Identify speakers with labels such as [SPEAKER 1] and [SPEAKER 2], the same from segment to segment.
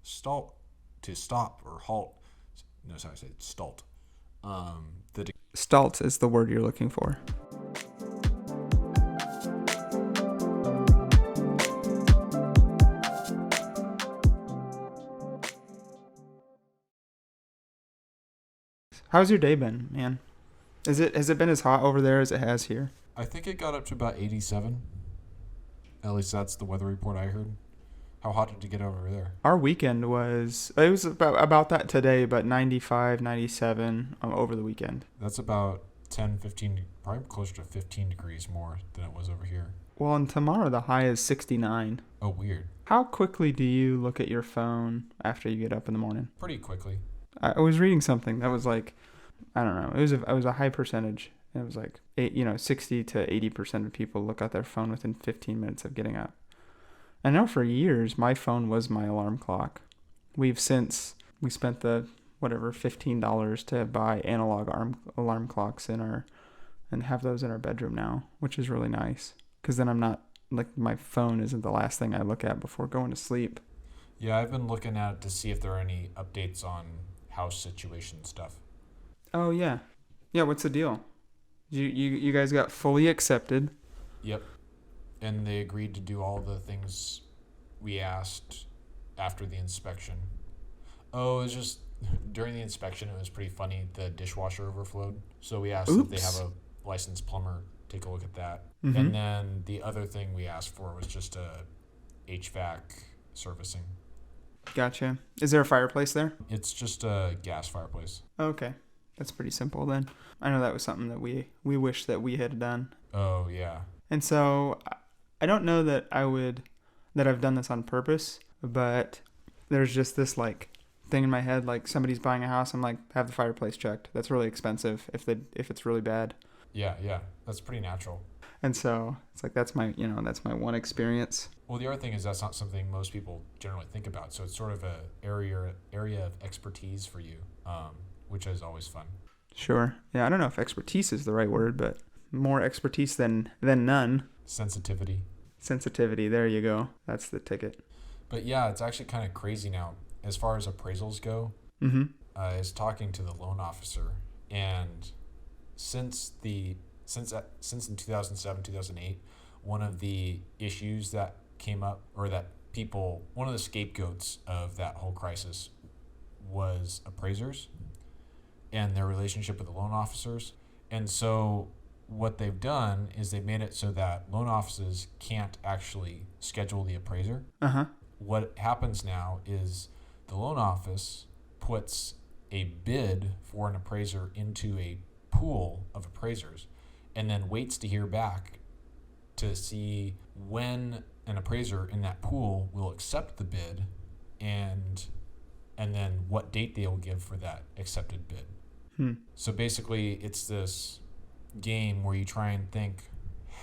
[SPEAKER 1] stop or halt. No, sorry, I said stalt.
[SPEAKER 2] Stalt is the word you're looking for. How's your day been, man? Has it been as hot over there as it has here?
[SPEAKER 1] I think it got up to about 87. At least that's the weather report I heard. How hot did you get over there?
[SPEAKER 2] Our weekend was about that today, but 95, 97 over the weekend.
[SPEAKER 1] That's about 10, 15, probably closer to 15 degrees more than it was over here.
[SPEAKER 2] Well, and tomorrow the high is 69.
[SPEAKER 1] Oh, weird.
[SPEAKER 2] How quickly do you look at your phone after you get up in the morning?
[SPEAKER 1] Pretty quickly.
[SPEAKER 2] I was reading something that was like, I don't know, it was a high percentage. It was like 60 to 80% of people look at their phone within 15 minutes of getting up. I know for years my phone was my alarm clock. We spent the $15 to buy analog alarm clocks and have those in our bedroom now, which is really nice because then I'm not like my phone isn't the last thing I look at before going to sleep.
[SPEAKER 1] Yeah, I've been looking at it to see if there are any updates on house situation stuff.
[SPEAKER 2] Oh yeah, what's the deal? You guys got fully accepted.
[SPEAKER 1] Yep. And they agreed to do all the things we asked after the inspection. Oh, it was just during the inspection, it was pretty funny. The dishwasher overflowed. So we asked if they have a licensed plumber take a look at that. Mm-hmm. And then the other thing we asked for was just a HVAC servicing.
[SPEAKER 2] Gotcha. Is there a fireplace there?
[SPEAKER 1] It's just a gas fireplace.
[SPEAKER 2] Okay. That's pretty simple then. I know that was something that we wish that we had done.
[SPEAKER 1] Oh, yeah.
[SPEAKER 2] And so I don't know that I've done this on purpose, but there's just this like thing in my head, like somebody's buying a house, I'm like, have the fireplace checked. That's really expensive if it's really bad.
[SPEAKER 1] Yeah. That's pretty natural.
[SPEAKER 2] And so it's like, that's my one experience.
[SPEAKER 1] Well, the other thing is that's not something most people generally think about. So it's sort of a area of expertise for you, which is always fun.
[SPEAKER 2] Sure. Yeah, I don't know if expertise is the right word, but more expertise than none.
[SPEAKER 1] Sensitivity,
[SPEAKER 2] there you go. That's the ticket.
[SPEAKER 1] But yeah, it's actually kind of crazy now as far as appraisals go.
[SPEAKER 2] Mm-hmm.
[SPEAKER 1] I was talking to the loan officer, and since in 2007, 2008, one of the issues that came up, or that one of the scapegoats of that whole crisis was appraisers and their relationship with the loan officers. And so what they've done is they've made it so that loan offices can't actually schedule the appraiser.
[SPEAKER 2] Uh-huh.
[SPEAKER 1] What happens now is the loan office puts a bid for an appraiser into a pool of appraisers and then waits to hear back to see when an appraiser in that pool will accept the bid and then what date they will give for that accepted bid. So basically it's this game where you try and think,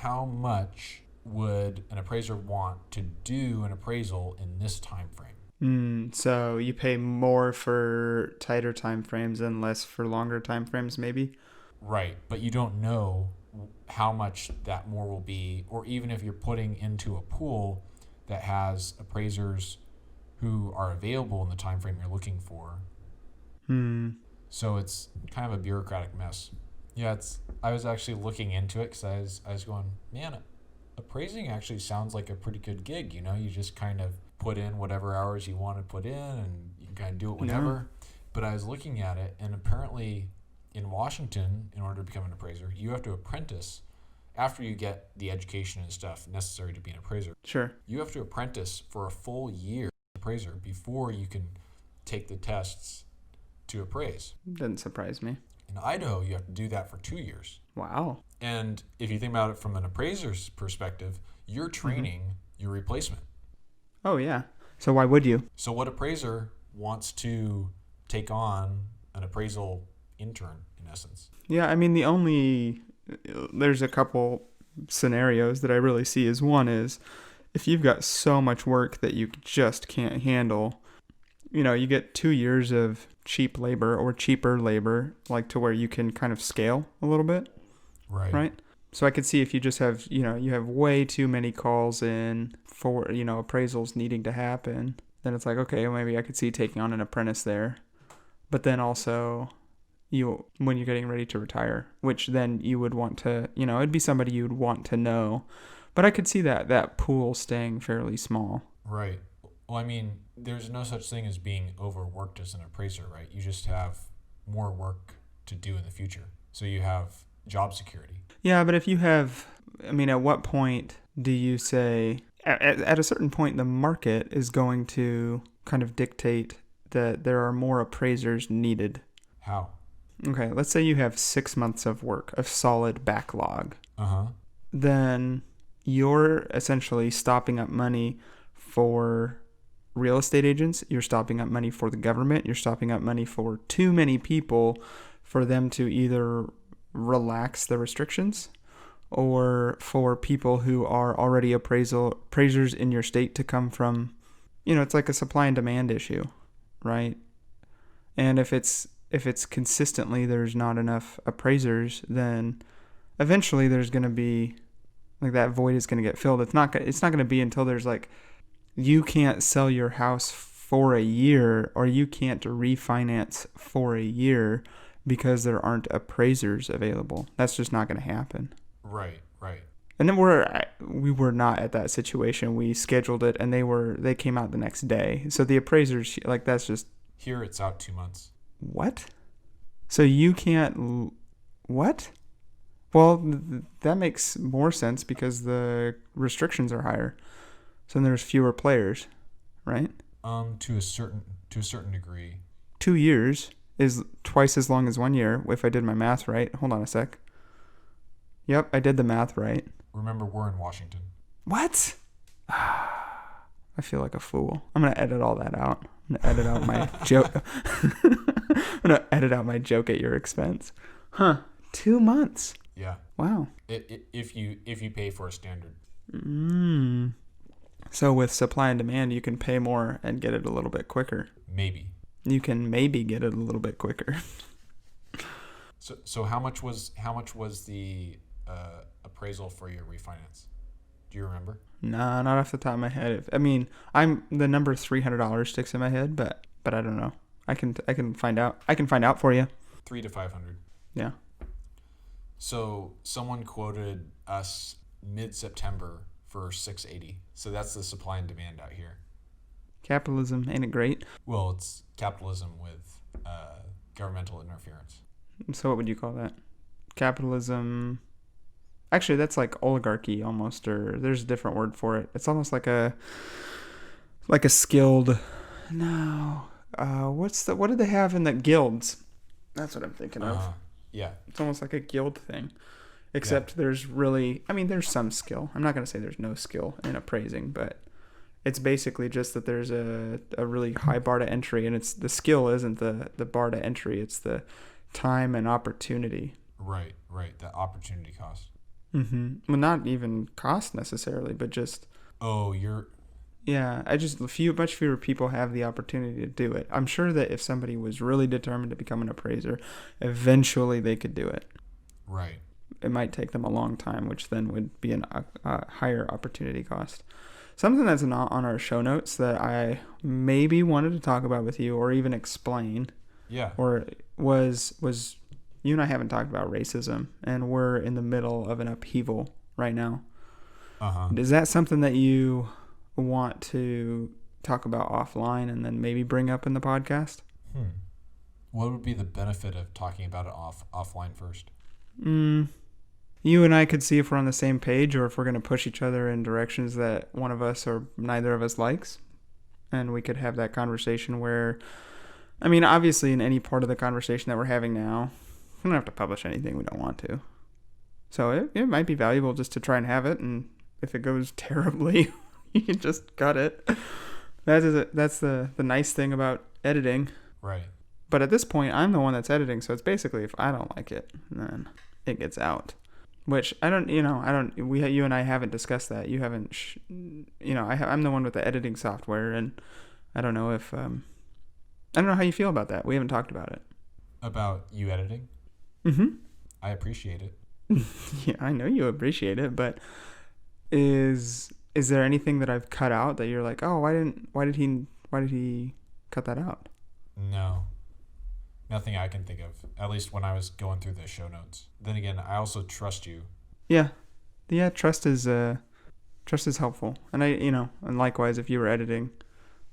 [SPEAKER 1] how much would an appraiser want to do an appraisal in this time frame?
[SPEAKER 2] So you pay more for tighter time frames and less for longer time frames, maybe?
[SPEAKER 1] Right, but you don't know how much that more will be, or even if you're putting into a pool that has appraisers who are available in the time frame you're looking for. So it's kind of a bureaucratic mess. Yeah, I was actually looking into it because I was going, man, appraising actually sounds like a pretty good gig. You know, you just kind of put in whatever hours you want to put in and you can kind of do it whenever. Yeah. But I was looking at it, and apparently in Washington, in order to become an appraiser, you have to apprentice after you get the education and stuff necessary to be an appraiser.
[SPEAKER 2] Sure.
[SPEAKER 1] You have to apprentice for a full year appraiser before you can take the tests to appraise.
[SPEAKER 2] Doesn't surprise me.
[SPEAKER 1] In Idaho, you have to do that for 2 years.
[SPEAKER 2] Wow.
[SPEAKER 1] And if you think about it from an appraiser's perspective, you're training your replacement.
[SPEAKER 2] Oh, yeah. So why would you?
[SPEAKER 1] So what appraiser wants to take on an appraisal intern, in essence?
[SPEAKER 2] Yeah, I mean, there's a couple scenarios that I really see is one is if you've got so much work that you just can't handle, you get 2 years of cheap labor or cheaper labor, like to where you can kind of scale a little bit. Right. So I could see if you just have, you have way too many calls in for, appraisals needing to happen, then it's like, okay, well, maybe I could see taking on an apprentice there. But then also, when you're getting ready to retire, which then you would want to, it'd be somebody you would want to know. But I could see that pool staying fairly small.
[SPEAKER 1] Right. Well, I mean, there's no such thing as being overworked as an appraiser, right? You just have more work to do in the future. So you have job security.
[SPEAKER 2] Yeah, but if you have, at what point do you say, at a certain point, the market is going to kind of dictate that there are more appraisers needed?
[SPEAKER 1] How?
[SPEAKER 2] Okay, let's say you have 6 months of work, of solid backlog.
[SPEAKER 1] Uh-huh.
[SPEAKER 2] Then you're essentially stopping up money for real estate agents. You're stopping up money for the government. You're stopping up money for too many people for them to either relax the restrictions, or for people who are already appraisers in your state to come from, it's like a supply and demand issue, right? And if it's consistently there's not enough appraisers, then eventually there's going to be, like, that void is going to get filled. It's not going to be until there's like, you can't sell your house for a year, or you can't refinance for a year because there aren't appraisers available. That's just not going to happen.
[SPEAKER 1] Right.
[SPEAKER 2] And then we were not at that situation. We scheduled it, and they came out the next day. So the appraisers, like, that's just...
[SPEAKER 1] Here it's out 2 months.
[SPEAKER 2] What? So you can't... What? Well, that makes more sense because the restrictions are higher. So then there's fewer players, right?
[SPEAKER 1] To a certain degree.
[SPEAKER 2] 2 years is twice as long as 1 year, if I did my math right. Hold on a sec. Yep, I did the math right.
[SPEAKER 1] Remember, we're in Washington.
[SPEAKER 2] What? I feel like a fool. I'm going to edit all that out. I'm going to edit out my joke. I'm going to edit out my joke at your expense. Huh. 2 months.
[SPEAKER 1] Yeah.
[SPEAKER 2] Wow.
[SPEAKER 1] If you pay for a standard.
[SPEAKER 2] So with supply and demand, you can pay more and get it a little bit quicker.
[SPEAKER 1] Maybe.
[SPEAKER 2] You can maybe get it a little bit quicker.
[SPEAKER 1] So how much was the appraisal for your refinance? Do you remember?
[SPEAKER 2] Nah, not off the top of my head. I'm the number $300 sticks in my head, but I don't know. I can find out. I can find out for you.
[SPEAKER 1] $300 to $500.
[SPEAKER 2] Yeah.
[SPEAKER 1] So someone quoted us mid-September for $680. So that's the supply and demand out here.
[SPEAKER 2] Capitalism, ain't it great?
[SPEAKER 1] Well, it's capitalism with governmental interference.
[SPEAKER 2] So what would you call that? Capitalism. Actually, that's like oligarchy almost, or there's a different word for it. It's almost like a skilled. No. What did they have in the guilds? That's what I'm thinking of.
[SPEAKER 1] Yeah.
[SPEAKER 2] It's almost like a guild thing. Except there's really, there's some skill. I'm not going to say there's no skill in appraising, but it's basically just that there's a really high bar to entry, and it's the skill isn't the bar to entry, it's the time and opportunity.
[SPEAKER 1] Right. The opportunity cost.
[SPEAKER 2] Mm-hmm. Well, not even cost necessarily, but just... Yeah, much fewer people have the opportunity to do it. I'm sure that if somebody was really determined to become an appraiser, eventually they could do it.
[SPEAKER 1] Right.
[SPEAKER 2] It might take them a long time, which then would be a higher opportunity cost. Something that's not on our show notes that I maybe wanted to talk about with you or even explain.
[SPEAKER 1] Yeah.
[SPEAKER 2] Or was you and I haven't talked about racism, and we're in the middle of an upheaval right now.
[SPEAKER 1] Uh-huh.
[SPEAKER 2] Is that something that you want to talk about offline and then maybe bring up in the podcast?
[SPEAKER 1] What would be the benefit of talking about it offline first?
[SPEAKER 2] You and I could see if we're on the same page or if we're going to push each other in directions that one of us or neither of us likes. And we could have that conversation where, obviously in any part of the conversation that we're having now, we don't have to publish anything we don't want to. So it might be valuable just to try and have it. And if it goes terribly, you can just cut it. That's the nice thing about editing.
[SPEAKER 1] Right.
[SPEAKER 2] But at this point, I'm the one that's editing. So it's basically if I don't like it, then it gets out. Which you and I haven't discussed that. You haven't, I'm the one with the editing software, and I don't know if, I don't know how you feel about that. We haven't talked about it.
[SPEAKER 1] About you editing?
[SPEAKER 2] Mm-hmm.
[SPEAKER 1] I appreciate it.
[SPEAKER 2] Yeah, I know you appreciate it, but is there anything that I've cut out that you're like, oh, why did did he cut that out?
[SPEAKER 1] No. Nothing I can think of. At least when I was going through the show notes. Then again, I also trust you.
[SPEAKER 2] Yeah. Yeah, trust is helpful. And and likewise if you were editing,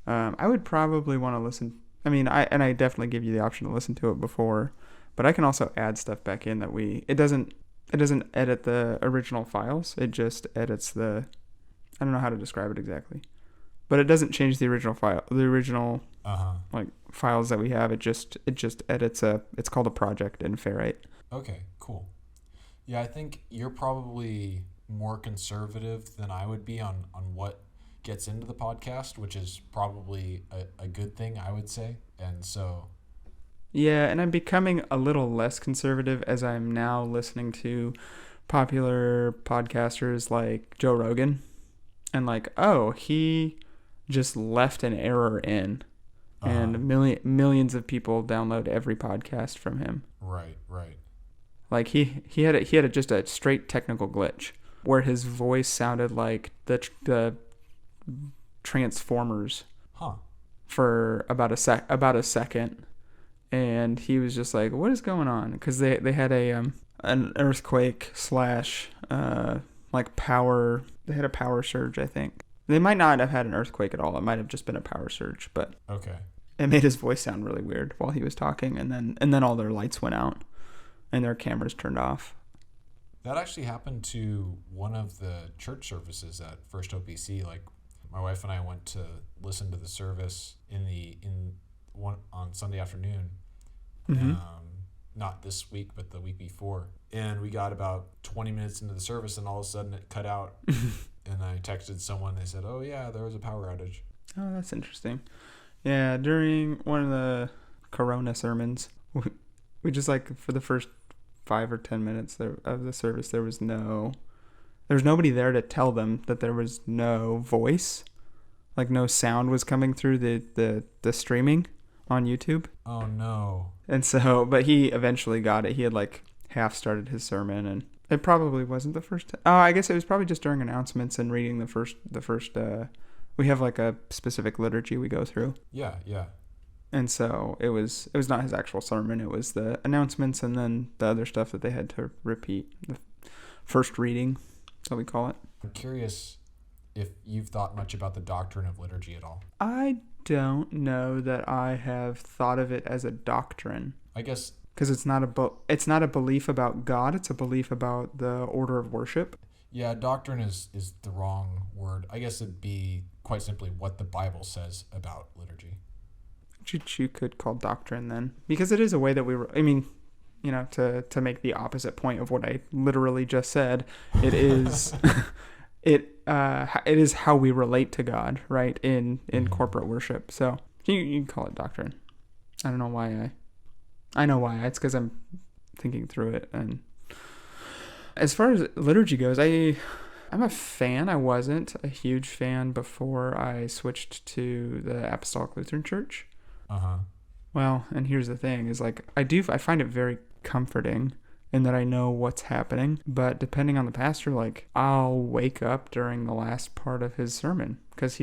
[SPEAKER 2] I would probably want to listen. I mean, I definitely give you the option to listen to it before, but I can also add stuff back in that it doesn't edit the original files. It just edits I don't know how to describe it exactly. But it doesn't change the original file, like files that we have. It just edits it's called a project in Ferrite.
[SPEAKER 1] Okay, cool. Yeah, I think you're probably more conservative than I would be on what gets into the podcast, which is probably a good thing, I would say. And so...
[SPEAKER 2] Yeah, and I'm becoming a little less conservative as I'm now listening to popular podcasters like Joe Rogan. And he just left an error in. And millions of people download every podcast from him.
[SPEAKER 1] Right.
[SPEAKER 2] Like he had just a straight technical glitch where his voice sounded like the Transformers. For about a second, and he was just like, "What is going on?" Because they had an earthquake / power. They had a power surge, I think. They might not have had an earthquake at all. It might have just been a power surge, but
[SPEAKER 1] okay.
[SPEAKER 2] It made his voice sound really weird while he was talking, and then all their lights went out and their cameras turned off.
[SPEAKER 1] That actually happened to one of the church services at First OPC. Like, my wife and I went to listen to the service on Sunday afternoon.
[SPEAKER 2] Mm-hmm.
[SPEAKER 1] Not this week, but the week before. And we got about 20 minutes into the service, and all of a sudden it cut out. And I texted someone. They said, "Oh yeah, there was a power outage."
[SPEAKER 2] Oh, that's interesting. Yeah, during one of the Corona sermons, we just for the first 5 or 10 minutes of the service, there was nobody there to tell them that there was no voice, no sound was coming through the streaming on YouTube.
[SPEAKER 1] Oh no.
[SPEAKER 2] And so, but he eventually got it. He had half started his sermon, and it probably wasn't the first. Oh, I guess it was probably just during announcements and reading the first. We have a specific liturgy we go through.
[SPEAKER 1] Yeah.
[SPEAKER 2] And so it was not his actual sermon. It was the announcements and then the other stuff that they had to repeat. The first reading, so we call it.
[SPEAKER 1] I'm curious if you've thought much about the doctrine of liturgy at all.
[SPEAKER 2] I don't know that I have thought of it as a doctrine.
[SPEAKER 1] I guess
[SPEAKER 2] because it's not a belief about God. It's a belief about the order of worship.
[SPEAKER 1] Yeah, doctrine is the wrong word. I guess it'd be quite simply what the Bible says about liturgy.
[SPEAKER 2] Which you could call doctrine then, because it is a way that to make the opposite point of what I literally just said, it is it is how we relate to God, right, in corporate worship. So you can call it doctrine. I don't know why I know why. It's because I'm thinking through it. And as far as liturgy goes, I'm a fan. I wasn't a huge fan before I switched to the Apostolic Lutheran Church. Well, and here's the thing is I find it very comforting in that I know what's happening, but depending on the pastor, I'll wake up during the last part of his sermon because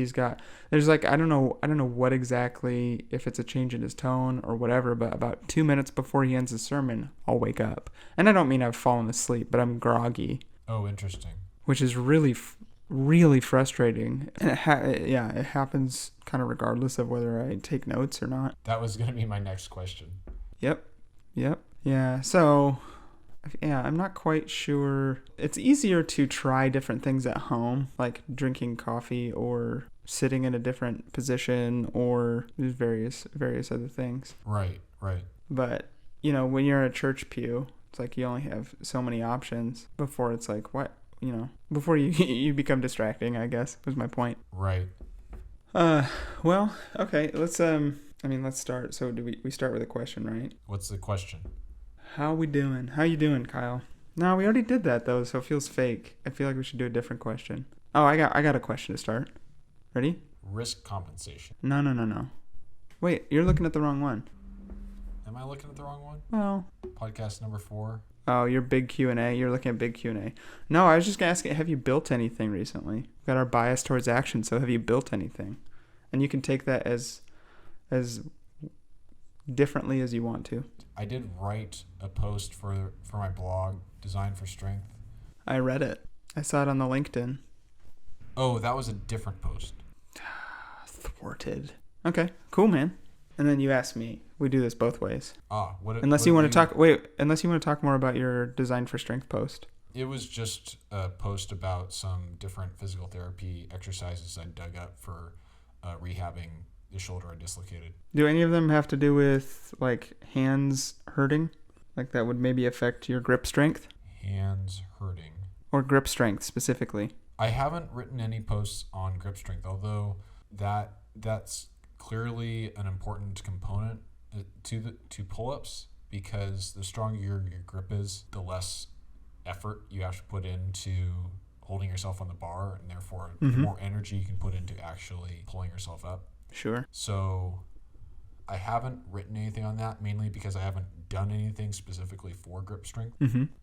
[SPEAKER 2] there's I don't know what exactly, if it's a change in his tone or whatever, but about 2 minutes before he ends his sermon, I'll wake up. And I don't mean I've fallen asleep, but I'm groggy.
[SPEAKER 1] Oh, interesting.
[SPEAKER 2] Which is really, really frustrating. And it happens kind of regardless of whether I take notes or not.
[SPEAKER 1] That was going to be my next question.
[SPEAKER 2] Yep. Yeah, so, yeah, I'm not quite sure. It's easier to try different things at home, like drinking coffee or sitting in a different position or various other things.
[SPEAKER 1] Right.
[SPEAKER 2] But, when you're in a church pew, it's you only have so many options before it's what? Before you become distracting, I guess, was my point.
[SPEAKER 1] Right.
[SPEAKER 2] Well, okay, let's start. So do we start with a question, right?
[SPEAKER 1] What's the question?
[SPEAKER 2] How we doing? How you doing, Kyle? No, we already did that though, so it feels fake. I feel like we should do a different question. Oh, I got a question to start. Ready?
[SPEAKER 1] Risk compensation.
[SPEAKER 2] No. Wait, you're looking at the wrong one.
[SPEAKER 1] Am I looking at the wrong one?
[SPEAKER 2] Well,
[SPEAKER 1] podcast number 4.
[SPEAKER 2] Oh, your big Q&A. You're looking at big Q&A. No, I was just going to ask, have you built anything recently? We've got our bias towards action, so have you built anything? And you can take that as differently as you want to.
[SPEAKER 1] I did write a post for my blog, Design for Strength.
[SPEAKER 2] I read it. I saw it on the LinkedIn.
[SPEAKER 1] Oh, that was a different post.
[SPEAKER 2] Thwarted. Okay, cool, man. And then you asked me. We do this both ways. Unless you want to talk more about your Design for Strength post.
[SPEAKER 1] It was just a post about some different physical therapy exercises I dug up for rehabbing the shoulder I dislocated.
[SPEAKER 2] Do any of them have to do with like hands hurting? Like that would maybe affect your grip strength?
[SPEAKER 1] Hands hurting.
[SPEAKER 2] Or grip strength specifically?
[SPEAKER 1] I haven't written any posts on grip strength, although that's clearly an important component to pull-ups, because the stronger your grip is, the less effort you have to put into holding yourself on the bar, and therefore the more energy you can put into actually pulling yourself up.
[SPEAKER 2] Sure.
[SPEAKER 1] So I haven't written anything on that, mainly because I haven't done anything specifically for grip strength.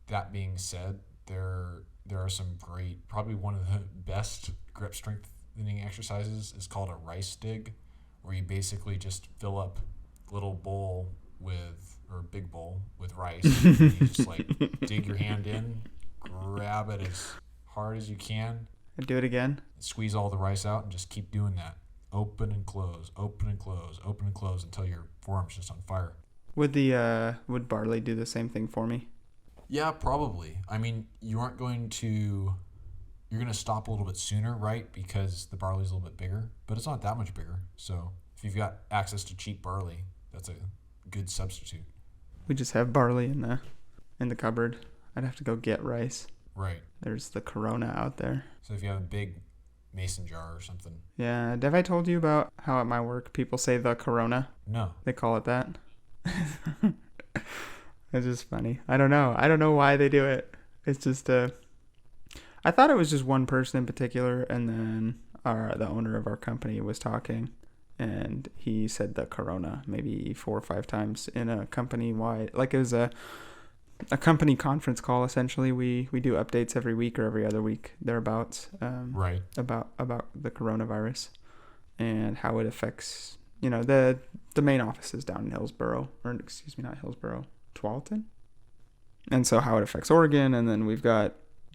[SPEAKER 1] That being said, there are some great, probably one of the best grip strengthening exercises is called a rice dig, where you basically just fill up a little bowl big bowl with rice. And you just like dig your hand in, grab it as hard as you can.
[SPEAKER 2] Do it again.
[SPEAKER 1] Squeeze all the rice out and just keep doing that. Open and close, open and close, open and close until your forearm's just on fire.
[SPEAKER 2] Would barley do the same thing for me?
[SPEAKER 1] Yeah, probably. I mean, you're going to stop a little bit sooner, right? Because the barley's a little bit bigger, but it's not that much bigger. So if you've got access to cheap barley, that's a good substitute.
[SPEAKER 2] We just have barley in the cupboard. I'd have to go get rice.
[SPEAKER 1] Right.
[SPEAKER 2] There's the Corona out there.
[SPEAKER 1] So if you have a big mason jar or something.
[SPEAKER 2] Yeah. Have I told you about how at my work people say the Corona?
[SPEAKER 1] No.
[SPEAKER 2] They call it that. It's just funny. I don't know why they do it. It's just I thought it was just one person in particular, and then the owner of our company was talking, and he said the Corona maybe 4 or 5 times in a company-wide, like it was a company conference call. Essentially, we do updates every week or every other week thereabouts.
[SPEAKER 1] Right.
[SPEAKER 2] About the coronavirus and how it affects, the main office is down in Hillsborough, or excuse me, not Hillsborough, Tualatin. And so how it affects Oregon, and then we've got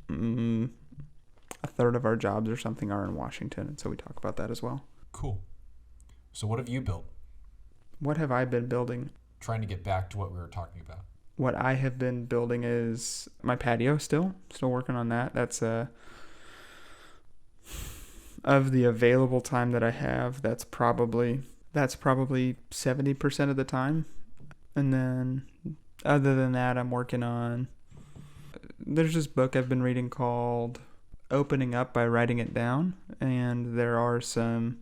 [SPEAKER 2] a third of our jobs or something are in Washington, and so we talk about that as well.
[SPEAKER 1] Cool. So what have you built?
[SPEAKER 2] What have I been building?
[SPEAKER 1] Trying to get back to what we were talking about.
[SPEAKER 2] What I have been building is my patio still working on that. That's of the available time that I have, that's probably 70% of the time. And then other than that, I'm working on, there's this book I've been reading called Opening Up by Writing It Down. And there are some,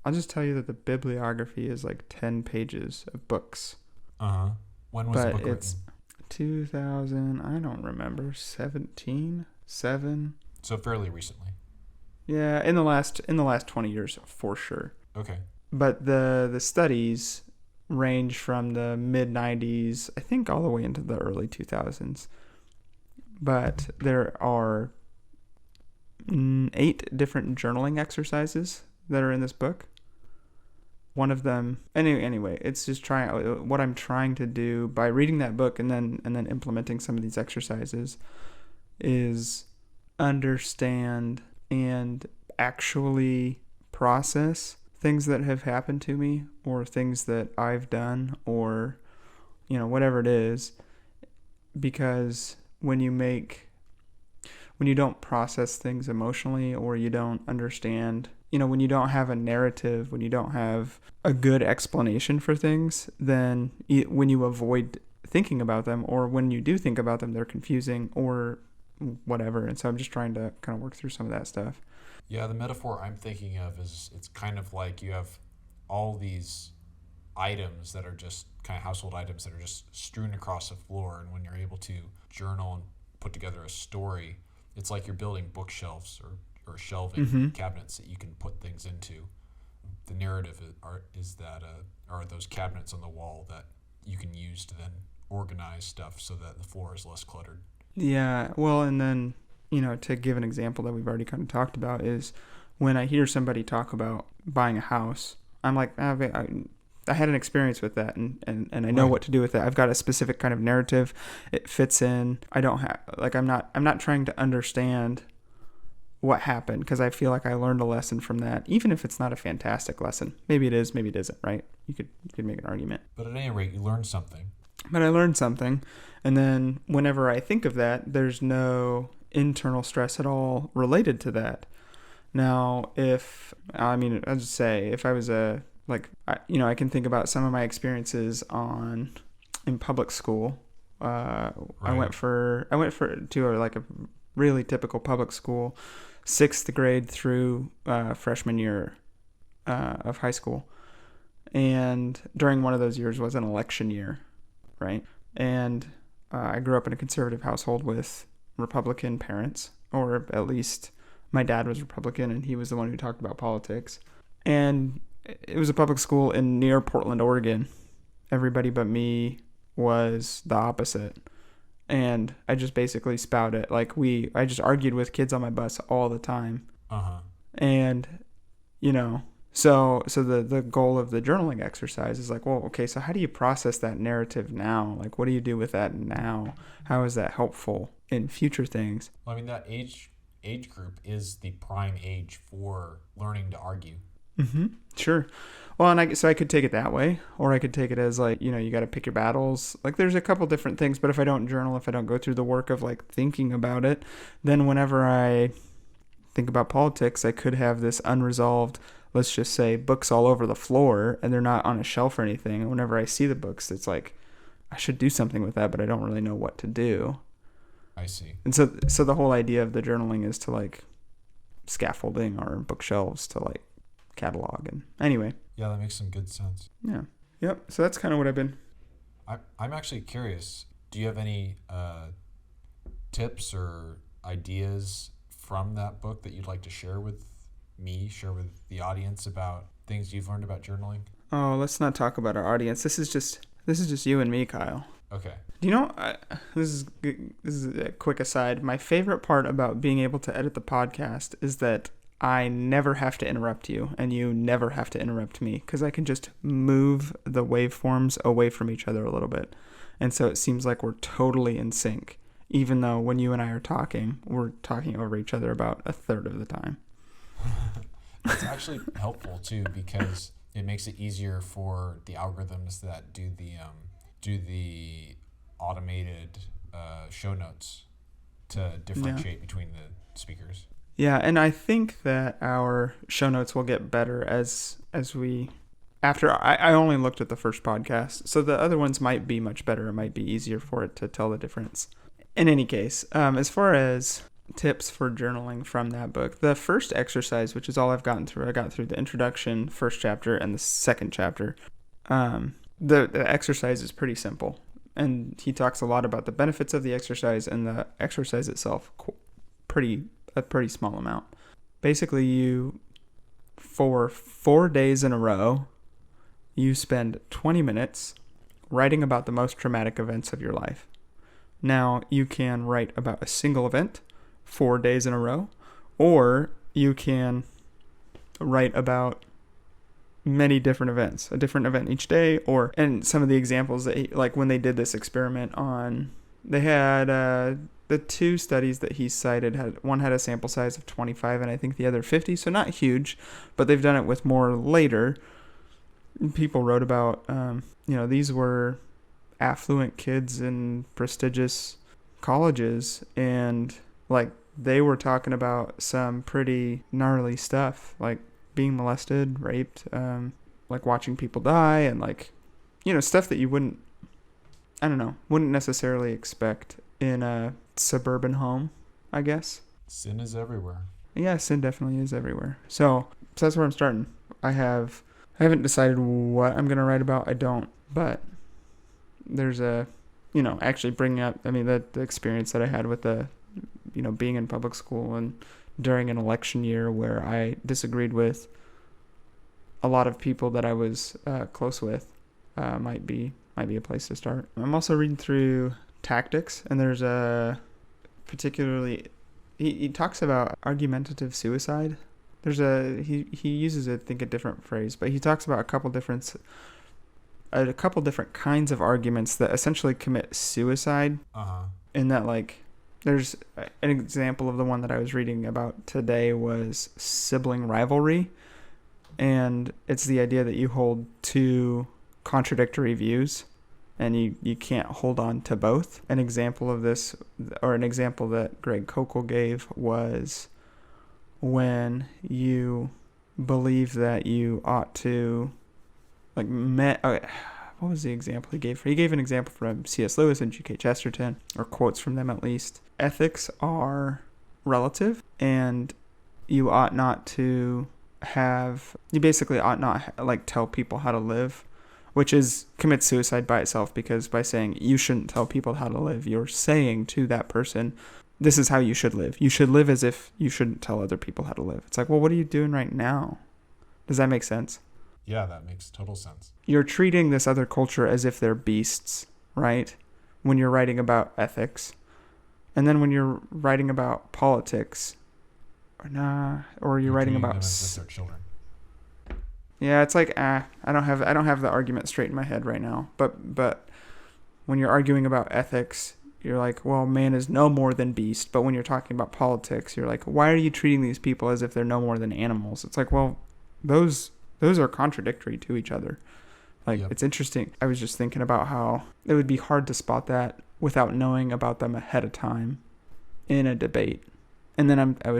[SPEAKER 2] I'll just tell you that the bibliography is like 10 pages of books.
[SPEAKER 1] Uh-huh. When was the book written?
[SPEAKER 2] It's 2000, I don't remember, 7.
[SPEAKER 1] So fairly recently.
[SPEAKER 2] Yeah, in the last 20 years for sure.
[SPEAKER 1] Okay.
[SPEAKER 2] But the studies range from the mid 90s, I think, all the way into the early 2000s. But there are 8 different journaling exercises that are in this book. One of them, anyway, it's just what I'm trying to do by reading that book and then implementing some of these exercises is understand and actually process things that have happened to me or things that I've done or, whatever it is. Because when you don't process things emotionally, or you don't understand, when you don't have a narrative, when you don't have a good explanation for things, then when you avoid thinking about them, or when you do think about them, they're confusing or whatever. And so I'm just trying to kind of work through some of that stuff.
[SPEAKER 1] Yeah, the metaphor I'm thinking of is it's kind of like you have all these items that are just kind of household items that are just strewn across the floor. And when you're able to journal and put together a story, it's like you're building bookshelves or shelving cabinets that you can put things into. The narrative is that are those cabinets on the wall that you can use to then organize stuff so that the floor is less cluttered.
[SPEAKER 2] Yeah, well, and then, to give an example that we've already kind of talked about is when I hear somebody talk about buying a house, I'm like, I had an experience with that, and I know what to do with it. I've got a specific kind of narrative. It fits in. I don't have, like, I'm not trying to understand what happened, because I feel like I learned a lesson from that, even if it's not a fantastic lesson. Maybe it is, maybe it isn't, right? You could make an argument.
[SPEAKER 1] But at any rate, you learned something.
[SPEAKER 2] But I learned something, and then whenever I think of that, there's no internal stress at all related to that. Now, I'll just say, if I was I can think about some of my experiences in public school. Right. I went to a really typical public school, 6th grade through freshman year of high school. And during one of those years was an election year, right? And I grew up in a conservative household with Republican parents, or at least my dad was Republican, and he was the one who talked about politics. And it was a public school near Portland, Oregon. Everybody but me was the opposite. And I just basically spouted. I just argued with kids on my bus all the time.
[SPEAKER 1] Uh-huh.
[SPEAKER 2] And, so the goal of the journaling exercise is like, well, okay, so how do you process that narrative now? Like, what do you do with that now? How is that helpful in future things?
[SPEAKER 1] Well, I mean, that age group is the prime age for learning to argue.
[SPEAKER 2] Mm-hmm. Sure. Well, and I could take it that way, or I could take it as you got to pick your battles. Like, there's a couple different things, but if I don't journal, if I don't go through the work of thinking about it, then whenever I think about politics, I could have this unresolved, let's just say, books all over the floor, and they're not on a shelf or anything. And whenever I see the books, it's like, I should do something with that, but I don't really know what to do.
[SPEAKER 1] I see.
[SPEAKER 2] And so the whole idea of the journaling is to scaffolding our bookshelves to catalog. And anyway.
[SPEAKER 1] Yeah, that makes some good sense.
[SPEAKER 2] Yeah. Yep. So that's kind of what I've been.
[SPEAKER 1] I'm actually curious. Do you have any tips or ideas from that book that you'd like to share with the audience about things you've learned about journaling?
[SPEAKER 2] Oh, let's not talk about our audience. This is just you and me, Kyle.
[SPEAKER 1] Okay.
[SPEAKER 2] Do you know, this is a quick aside. My favorite part about being able to edit the podcast is that I never have to interrupt you, and you never have to interrupt me, because I can just move the waveforms away from each other a little bit. And so it seems like we're totally in sync, even though when you and I are talking, we're talking over each other about a third of the time.
[SPEAKER 1] It's actually helpful too, because it makes it easier for the algorithms that do the automated show notes to differentiate between the speakers.
[SPEAKER 2] Yeah, and I think that our show notes will get better as we... I only looked at the first podcast, so the other ones might be much better. It might be easier for it to tell the difference. In any case, as far as tips for journaling from that book, the first exercise, which is all I've gotten through, I got through the introduction, first chapter, and the second chapter. The exercise is pretty simple, and he talks a lot about the benefits of the exercise, and the exercise itself a pretty small amount. Basically, for 4 days in a row, you spend 20 minutes writing about the most traumatic events of your life. Now, you can write about a single event 4 days in a row, or you can write about many different events, a different event each day. And some of the examples that when they did this experiment they had the two studies that he cited, one had a sample size of 25 and I think the other 50, so not huge, but they've done it with more later. People wrote about, these were affluent kids in prestigious colleges, and they were talking about some pretty gnarly stuff, like being molested, raped, watching people die, and stuff that you wouldn't necessarily expect in a suburban home, I guess.
[SPEAKER 1] Sin is everywhere.
[SPEAKER 2] Yeah, sin definitely is everywhere. So that's where I'm starting. I haven't decided what I'm going to write about. I don't, but there's actually bringing up, the experience that I had with being in public school and during an election year where I disagreed with a lot of people that I was close with, might be a place to start. I'm also reading through Tactics, and there's a particularly, he talks about argumentative suicide. He uses, I think, a different phrase, but he talks about a couple different kinds of arguments that essentially commit suicide. In that, like, there's an example of the one that I was reading about today was sibling rivalry, and it's the idea that you hold two contradictory views and you can't hold on to both. An example of this, or an example that Greg Kokel gave, was when you believe that you ought to, like, what was the example he gave? He gave an example from C.S. Lewis and G.K. Chesterton, or quotes from them at least. Ethics are relative, and you ought not to you basically ought not, like, tell people how to live, which is commit suicide by itself, because by saying you shouldn't tell people how to live, you're saying to that person, this is how you should live. You should live as if you shouldn't tell other people how to live. It's like, well, what are you doing right now? Does that make sense?
[SPEAKER 1] Yeah, that makes total sense.
[SPEAKER 2] You're treating this other culture as if they're beasts, right? When you're writing about ethics. And then when you're writing about politics, or you're writing about
[SPEAKER 1] their children.
[SPEAKER 2] Yeah, it's like, I don't have the argument straight in my head right now. But when you're arguing about ethics, you're like, well, man is no more than beast. But when you're talking about politics, you're like, why are you treating these people as if they're no more than animals? It's like, well, those are contradictory to each other. Like, It's interesting. I was just thinking about how it would be hard to spot that without knowing about them ahead of time in a debate. And then I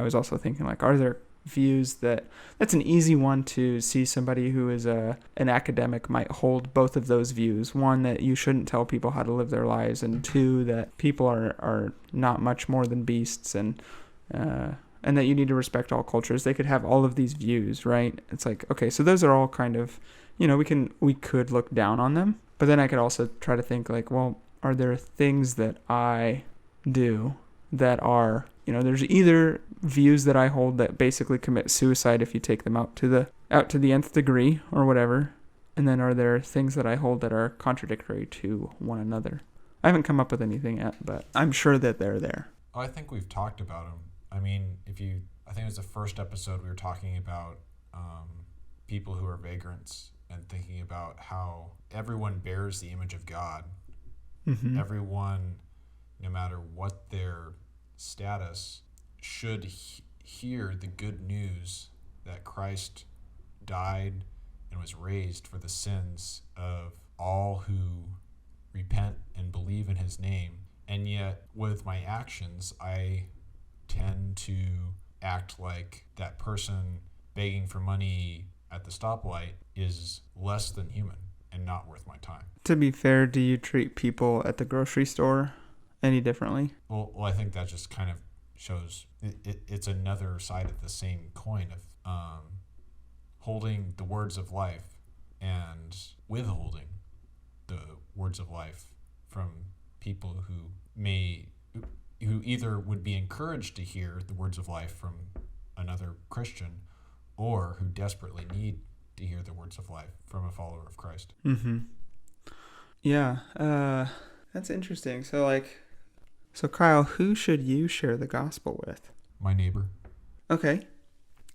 [SPEAKER 2] was also thinking, like, are there views that's an easy one to see somebody who is an academic might hold both of those views. One, that you shouldn't tell people how to live their lives, and two, that people are not much more than beasts, and that you need to respect all cultures. They could have all of these views, right? It's like, okay, so those are all kind of, we could look down on them, but then I could also try to think, like, well, are there things that I do that are, there's either views that I hold that basically commit suicide if you take them out to the nth degree or whatever, and then are there things that I hold that are contradictory to one another? I haven't come up with anything yet, but I'm sure that they're there.
[SPEAKER 1] Oh, I think we've talked about them. I mean, I think it was the first episode we were talking about people who are vagrants, and thinking about how everyone bears the image of God.
[SPEAKER 2] Mm-hmm.
[SPEAKER 1] Everyone, no matter what their status, should hear the good news that Christ died and was raised for the sins of all who repent and believe in his name. And yet, with my actions, I tend to act like that person begging for money at the stoplight is less than human and not worth my time.
[SPEAKER 2] To be fair, do you treat people at the grocery store any differently?
[SPEAKER 1] Well, I think that just kind of shows it's another side of the same coin of holding the words of life and withholding the words of life from people who either would be encouraged to hear the words of life from another Christian, or who desperately need to hear the words of life from a follower of Christ.
[SPEAKER 2] Mm-hmm. Yeah, that's interesting. So Kyle, who should you share the gospel with?
[SPEAKER 1] My neighbor.
[SPEAKER 2] Okay.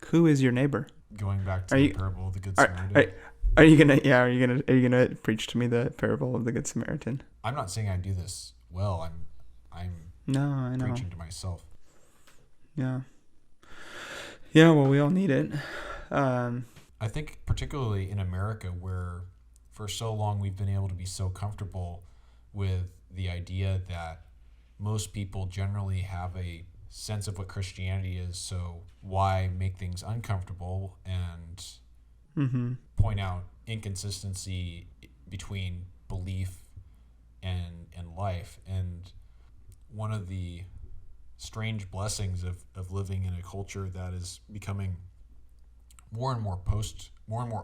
[SPEAKER 2] Who is your neighbor?
[SPEAKER 1] Going back to the parable of the Good Samaritan.
[SPEAKER 2] Are you gonna preach to me the parable of the Good Samaritan?
[SPEAKER 1] I'm not saying I do this well. I'm
[SPEAKER 2] I know.
[SPEAKER 1] preaching to myself.
[SPEAKER 2] Yeah. Yeah, well, we all need it.
[SPEAKER 1] I think particularly in America, where for so long we've been able to be so comfortable with the idea that most people generally have a sense of what Christianity is, so why make things uncomfortable and
[SPEAKER 2] mm-hmm.
[SPEAKER 1] point out inconsistency between belief and life. And one of the strange blessings of living in a culture that is becoming more and more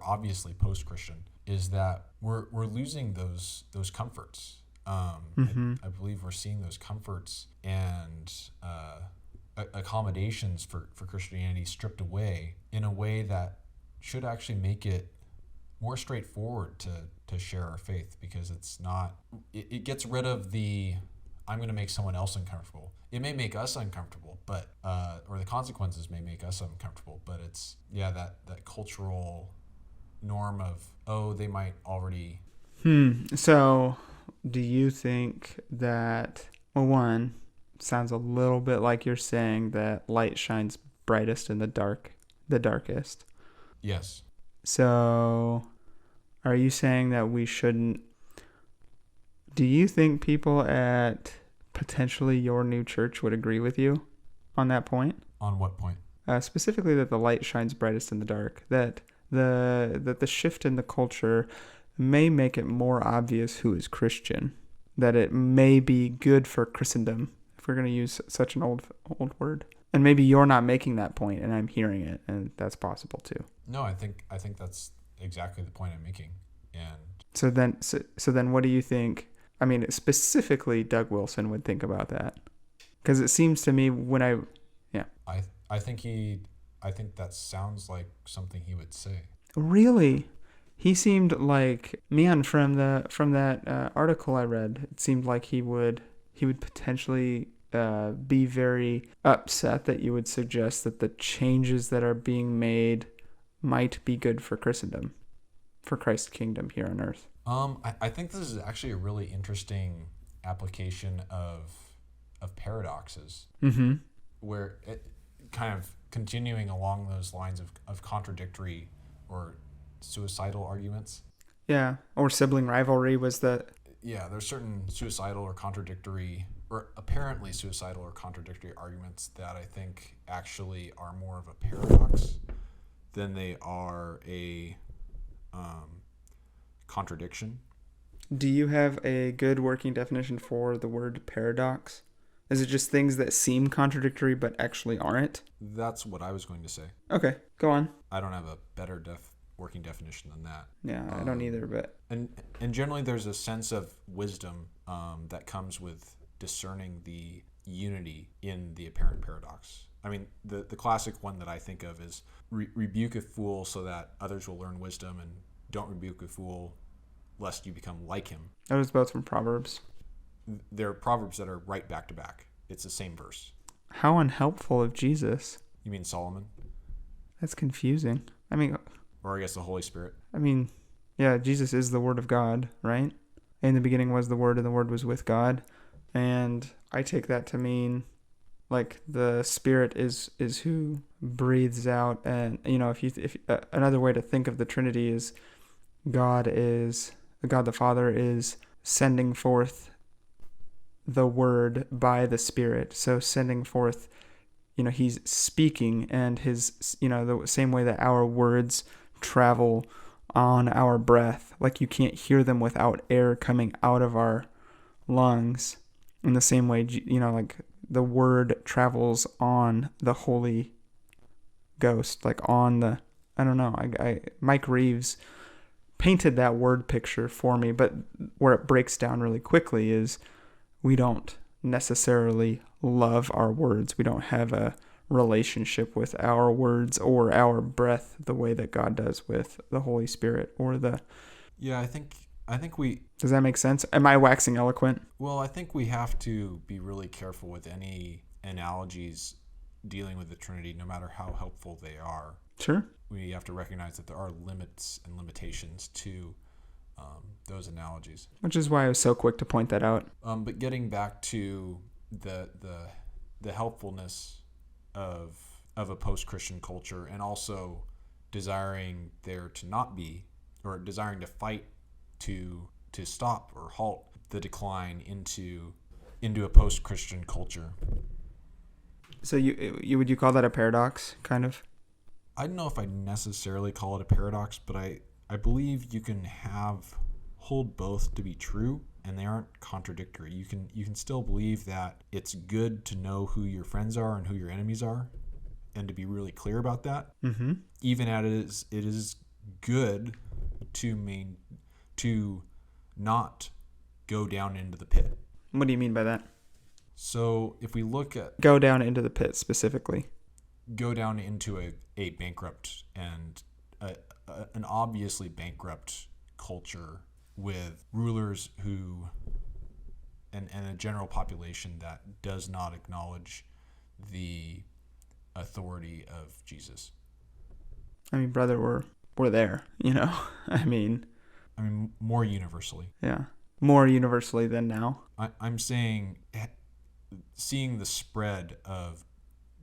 [SPEAKER 1] obviously post-Christian is that we're losing those comforts.
[SPEAKER 2] Mm-hmm.
[SPEAKER 1] I believe we're seeing those comforts and accommodations for Christianity stripped away in a way that should actually make it more straightforward to share our faith, because it's not. It gets rid of the I'm going to make someone else uncomfortable. It may make us uncomfortable, but or the consequences may make us uncomfortable. But it's that cultural norm of they might already.
[SPEAKER 2] So, do you think that, well, one, sounds a little bit like you're saying that light shines brightest in the darkest.
[SPEAKER 1] Yes.
[SPEAKER 2] So, are you saying that we shouldn't? Do you think people at potentially your new church would agree with you on that point?
[SPEAKER 1] On what point?
[SPEAKER 2] Specifically, that the light shines brightest in the dark. That the shift in the culture may make it more obvious who is Christian. That it may be good for Christendom, if we're going to use such an old word. And maybe you're not making that point, and I'm hearing it, and that's possible too.
[SPEAKER 1] No, I think that's exactly the point I'm making. And
[SPEAKER 2] so then, what do you think? I mean, specifically, Doug Wilson would think about that, because it seems to me
[SPEAKER 1] I think that sounds like something he would say.
[SPEAKER 2] Really, he seemed like, man, from that article I read, it seemed like he would potentially be very upset that you would suggest that the changes that are being made might be good for Christendom, for Christ's kingdom here on earth.
[SPEAKER 1] I think this is actually a really interesting application of paradoxes, where it kind of continuing along those lines of contradictory or suicidal arguments.
[SPEAKER 2] Yeah, or sibling rivalry was that.
[SPEAKER 1] Yeah, there's certain suicidal or contradictory, or apparently suicidal or contradictory arguments that I think actually are more of a paradox than they are a contradiction.
[SPEAKER 2] Do you have a good working definition for the word paradox? Is it just things that seem contradictory but actually aren't?
[SPEAKER 1] That's what I was going to say.
[SPEAKER 2] Okay, go on.
[SPEAKER 1] I don't have a better working definition than that.
[SPEAKER 2] Yeah, I don't either, but...
[SPEAKER 1] And generally there's a sense of wisdom that comes with discerning the unity in the apparent paradox. I mean, the classic one that I think of is rebuke a fool so that others will learn wisdom, and don't rebuke a fool lest you become like him.
[SPEAKER 2] That was both from Proverbs.
[SPEAKER 1] They're Proverbs that are right back to back. It's the same verse.
[SPEAKER 2] How unhelpful of Jesus.
[SPEAKER 1] You mean Solomon?
[SPEAKER 2] That's confusing. I mean...
[SPEAKER 1] Or I guess the Holy Spirit.
[SPEAKER 2] I mean, yeah, Jesus is the Word of God, right? In the beginning was the Word, and the Word was with God. And I take that to mean, like, the Spirit is who breathes out. And, you know, if another way to think of the Trinity is God the Father is sending forth the Word by the Spirit. So sending forth, you know, he's speaking, and his, you know, the same way that our words travel on our breath, like you can't hear them without air coming out of our lungs. In the same way, you know, like the Word travels on the Holy Ghost, like on the, I don't know, Mike Reeves painted that word picture for me, but where it breaks down really quickly is we don't necessarily love our words. We don't have a relationship with our words or our breath the way that God does with the Holy Spirit or the...
[SPEAKER 1] Yeah, I think we...
[SPEAKER 2] Does that make sense? Am I waxing eloquent?
[SPEAKER 1] Well, I think we have to be really careful with any analogies dealing with the Trinity, no matter how helpful they are.
[SPEAKER 2] Sure.
[SPEAKER 1] We have to recognize that there are limits and limitations to those analogies.
[SPEAKER 2] Which is why I was so quick to point that out.
[SPEAKER 1] But getting back to the helpfulness of a post-Christian culture, and also desiring there to not be, or desiring to fight to stop or halt the decline into a post-Christian culture.
[SPEAKER 2] So would you call that a paradox, kind of?
[SPEAKER 1] I don't know if I necessarily call it a paradox, but I believe you can hold both to be true, and they aren't contradictory. You can still believe that it's good to know who your friends are and who your enemies are, and to be really clear about that.
[SPEAKER 2] Mm-hmm.
[SPEAKER 1] Even as it is good to not go down into the pit.
[SPEAKER 2] What do you mean by that?
[SPEAKER 1] So if we look at...
[SPEAKER 2] Go down into the pit specifically.
[SPEAKER 1] Go down into a bankrupt and an obviously bankrupt culture with rulers who and a general population that does not acknowledge the authority of Jesus.
[SPEAKER 2] I mean, brother, we're there, you know? I mean,
[SPEAKER 1] more universally.
[SPEAKER 2] Yeah. More universally than now.
[SPEAKER 1] I'm saying seeing the spread of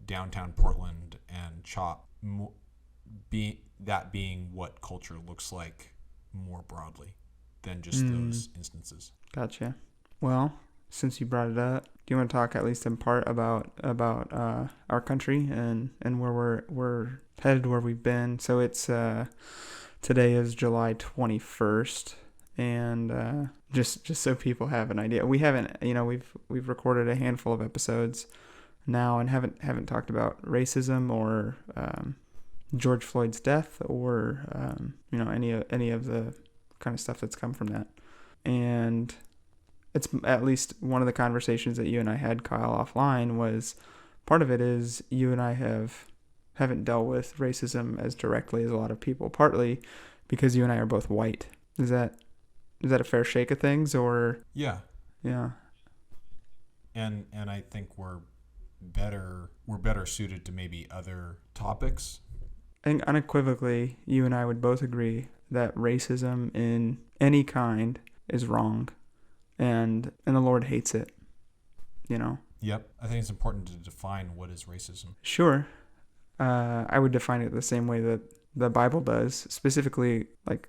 [SPEAKER 1] downtown Portland and CHOP being what culture looks like more broadly than just those instances.
[SPEAKER 2] Gotcha. Well, since you brought it up, do you want to talk at least in part about our country and where we're headed, where we've been? So it's today is July 21st, and just so people have an idea, we haven't, we've recorded a handful of episodes now and haven't talked about racism or George Floyd's death or any of the kind of stuff that's come from that. And it's at least one of the conversations that you and I had, Kyle, offline, was part of it is you and I haven't dealt with racism as directly as a lot of people, partly because you and I are both white. Is that a fair shake of things, or?
[SPEAKER 1] Yeah.
[SPEAKER 2] Yeah.
[SPEAKER 1] And I think we're better suited to maybe other topics.
[SPEAKER 2] I think unequivocally you and I would both agree that racism in any kind is wrong, and the Lord hates it,
[SPEAKER 1] Yep. I think it's important to define what is racism.
[SPEAKER 2] Sure. I would define it the same way that the Bible does, specifically, like,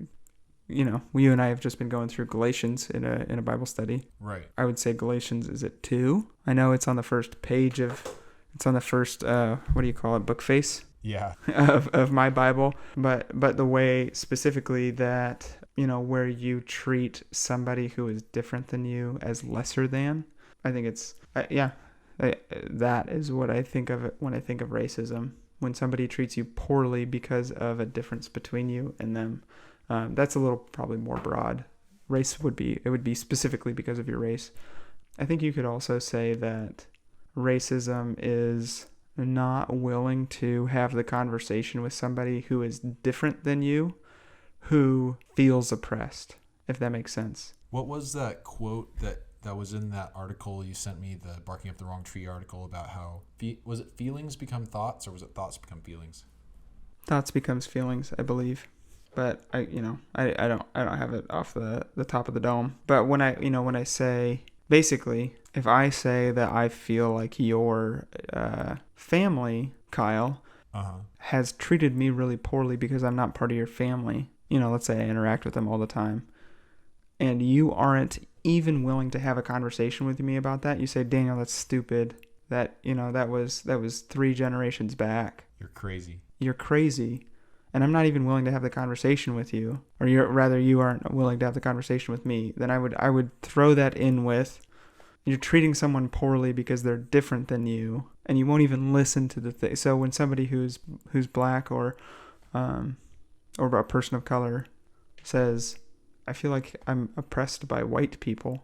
[SPEAKER 2] you and I have just been going through Galatians in a Bible study.
[SPEAKER 1] Right.
[SPEAKER 2] I would say Galatians, is it 2? I know it's on the first page it's on the first, what do you call it, book face?
[SPEAKER 1] Yeah.
[SPEAKER 2] of my Bible. But the way specifically that, where you treat somebody who is different than you as lesser than, I think it's, that is what I think of when I think of racism. When somebody treats you poorly because of a difference between you and them. That's a little probably more broad. Race would be specifically because of your race. I think you could also say that racism is not willing to have the conversation with somebody who is different than you, who feels oppressed, if that makes sense.
[SPEAKER 1] What was that quote that was in that article you sent me, the Barking Up the Wrong Tree article, about how, was it feelings become thoughts, or was it thoughts become feelings?
[SPEAKER 2] Thoughts becomes feelings, I believe. But I don't have it off the top of the dome. But when I say, basically, if I say that I feel like your family, Kyle, has treated me really poorly because I'm not part of your family, let's say I interact with them all the time, and you aren't even willing to have a conversation with me about that, you say, Daniel, that's stupid. That that was 3 generations back.
[SPEAKER 1] You're crazy. And
[SPEAKER 2] I'm not even willing to have the conversation with you, or you aren't willing to have the conversation with me. Then I would throw that in with, you're treating someone poorly because they're different than you, and you won't even listen to the thing. So when somebody who's black or a person of color says, I feel like I'm oppressed by white people,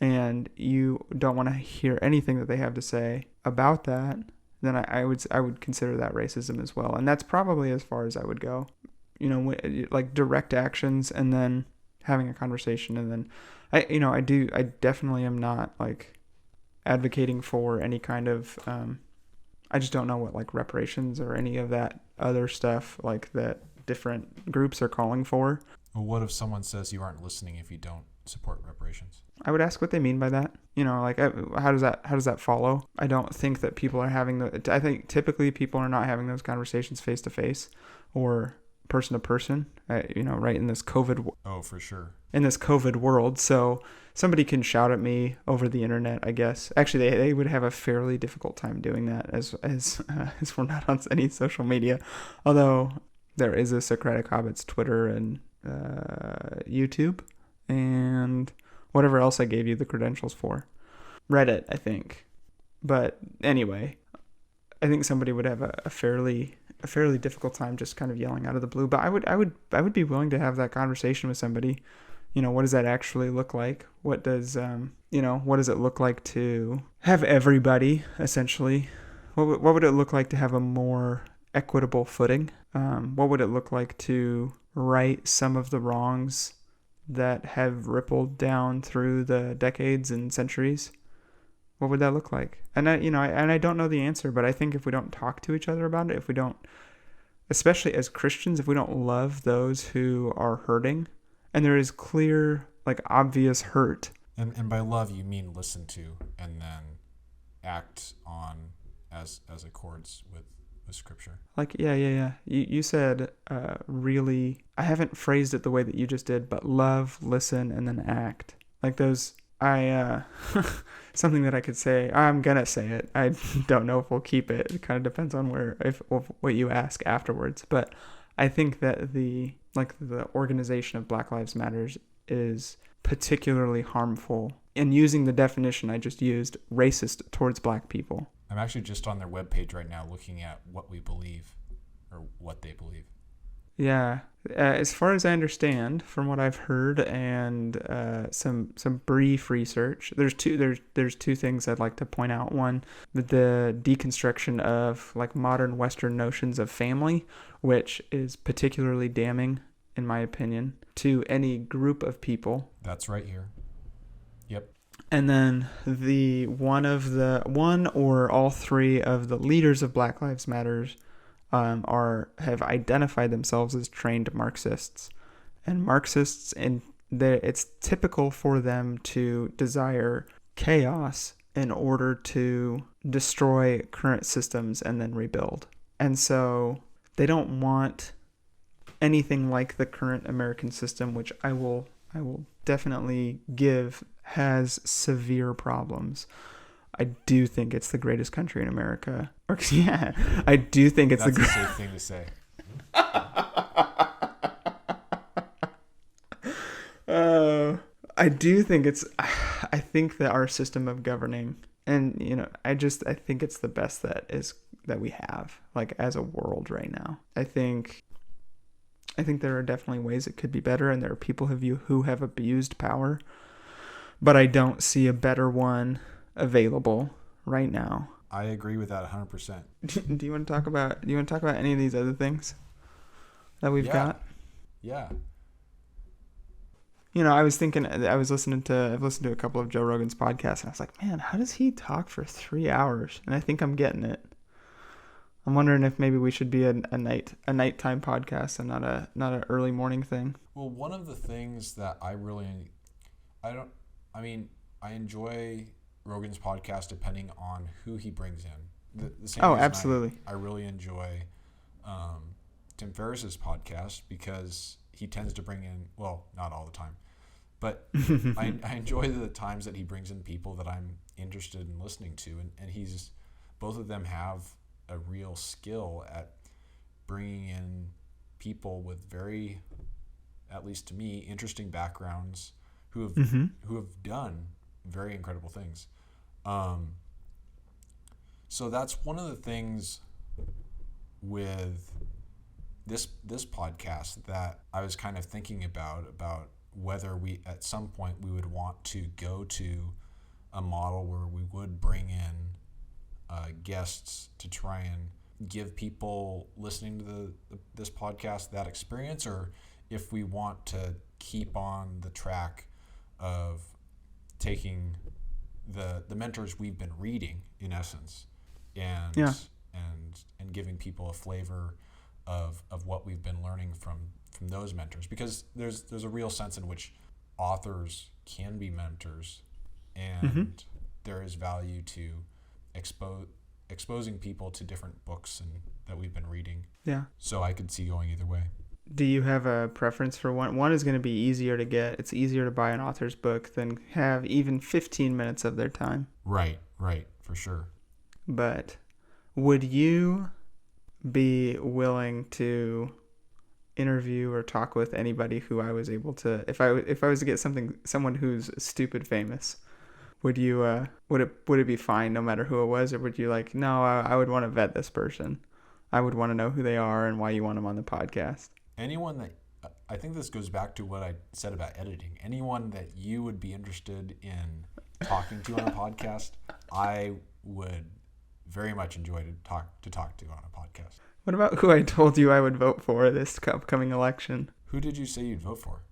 [SPEAKER 2] and you don't want to hear anything that they have to say about that, then I would consider that racism as well. And that's probably as far as I would go. Like direct actions and then having a conversation, and then I definitely am not like advocating for any kind of I just don't know what like reparations or any of that other stuff like that different groups are calling for.
[SPEAKER 1] Well, what if someone says you aren't listening if you don't support reparations?
[SPEAKER 2] I would ask what they mean by that. Like how does that follow? I don't think that people are I think typically people are not having those conversations face to face or person to person. Right in this COVID.
[SPEAKER 1] Oh, for sure.
[SPEAKER 2] In this COVID world, so somebody can shout at me over the internet, I guess. Actually, they would have a fairly difficult time doing that as we're not on any social media, although there is a Socratic Hobbits Twitter and YouTube and whatever else I gave you the credentials for. Reddit, I think. But anyway, I think somebody would have a fairly difficult time just kind of yelling out of the blue. But I would be willing to have that conversation with somebody. What does that actually look like? What does what does it look like to have everybody essentially? What would it look like to have a more equitable footing? What would it look like to right some of the wrongs that have rippled down through the decades and centuries, what would that look like? And I don't know the answer, but I think if we don't talk to each other about it, if we don't, especially as Christians, if we don't love those who are hurting, and there is clear, like, obvious hurt.
[SPEAKER 1] And by love, you mean listen to and then act on as accords with Scripture.
[SPEAKER 2] Like, yeah. You said really, I haven't phrased it the way that you just did, but love, listen, and then act. Like those, something that I could say, I'm going to say it. I don't know if we'll keep it. It kind of depends on what you ask afterwards. But I think that the organization of Black Lives Matters is particularly harmful, and using the definition I just used, racist towards black people.
[SPEAKER 1] I'm actually just on their webpage right now looking at what we believe, or what they believe.
[SPEAKER 2] Yeah. As far as I understand, from what I've heard and some brief research, there's two things I'd like to point out. One, the deconstruction of like modern Western notions of family, which is particularly damning, in my opinion, to any group of people.
[SPEAKER 1] That's right here. Yep.
[SPEAKER 2] And then one or all three of the leaders of Black Lives Matters have identified themselves as trained Marxists. And Marxists, it's typical for them to desire chaos in order to destroy current systems and then rebuild. And so they don't want anything like the current American system, which I will definitely give, has severe problems. I do think it's the greatest country in America. I do think it's
[SPEAKER 1] That's a safe thing to say.
[SPEAKER 2] I do think I think that our system of governing, and I think it's the best that we have, like, as a world right now. I think there are definitely ways it could be better, and there are people who have abused power, but I don't see a better one available right now.
[SPEAKER 1] I agree with that 100%.
[SPEAKER 2] Do you want to talk about any of these other things that we've got?
[SPEAKER 1] Yeah.
[SPEAKER 2] I was thinking, I've listened to a couple of Joe Rogan's podcasts, and I was like, man, how does he talk for 3 hours? And I think I'm getting it. I'm wondering if maybe we should be a nighttime podcast and not an early morning thing.
[SPEAKER 1] Well, one of the things that I enjoy Rogan's podcast depending on who he brings in. The same reason
[SPEAKER 2] absolutely.
[SPEAKER 1] I really enjoy Tim Ferriss's podcast because he tends to bring in, well, not all the time, but I enjoy the times that he brings in people that I'm interested in listening to, and both of them have a real skill at bringing in people with very, at least to me, interesting backgrounds who have done very incredible things. So that's one of the things with this podcast that I was kind of thinking about whether we at some point we would want to go to a model where we would bring in guests to try and give people listening to this podcast that experience, or if we want to keep on the track of taking the mentors we've been reading, in essence, and giving people a flavor of what we've been learning from those mentors, because there's a real sense in which authors can be mentors, and there is value to exposing people to different books and that we've been reading. Yeah. So I could see going either way.
[SPEAKER 2] Do you have a preference for one? One is going to be easier to get. It's easier to buy an author's book than have even 15 minutes of their time.
[SPEAKER 1] Right, for sure.
[SPEAKER 2] But would you be willing to interview or talk with anybody who I was able to, if I was to get someone who's stupid famous, would you would it be fine no matter who it was, or would you like, no, I would want to vet this person. I would want to know who they are and why you want them on the podcast.
[SPEAKER 1] Anyone that, I think this goes back to what I said about editing. Anyone that you would be interested in talking to on a podcast, I would very much enjoy to talk to on a podcast.
[SPEAKER 2] What about who I told you I would vote for this upcoming election?
[SPEAKER 1] Who did you say you'd vote for?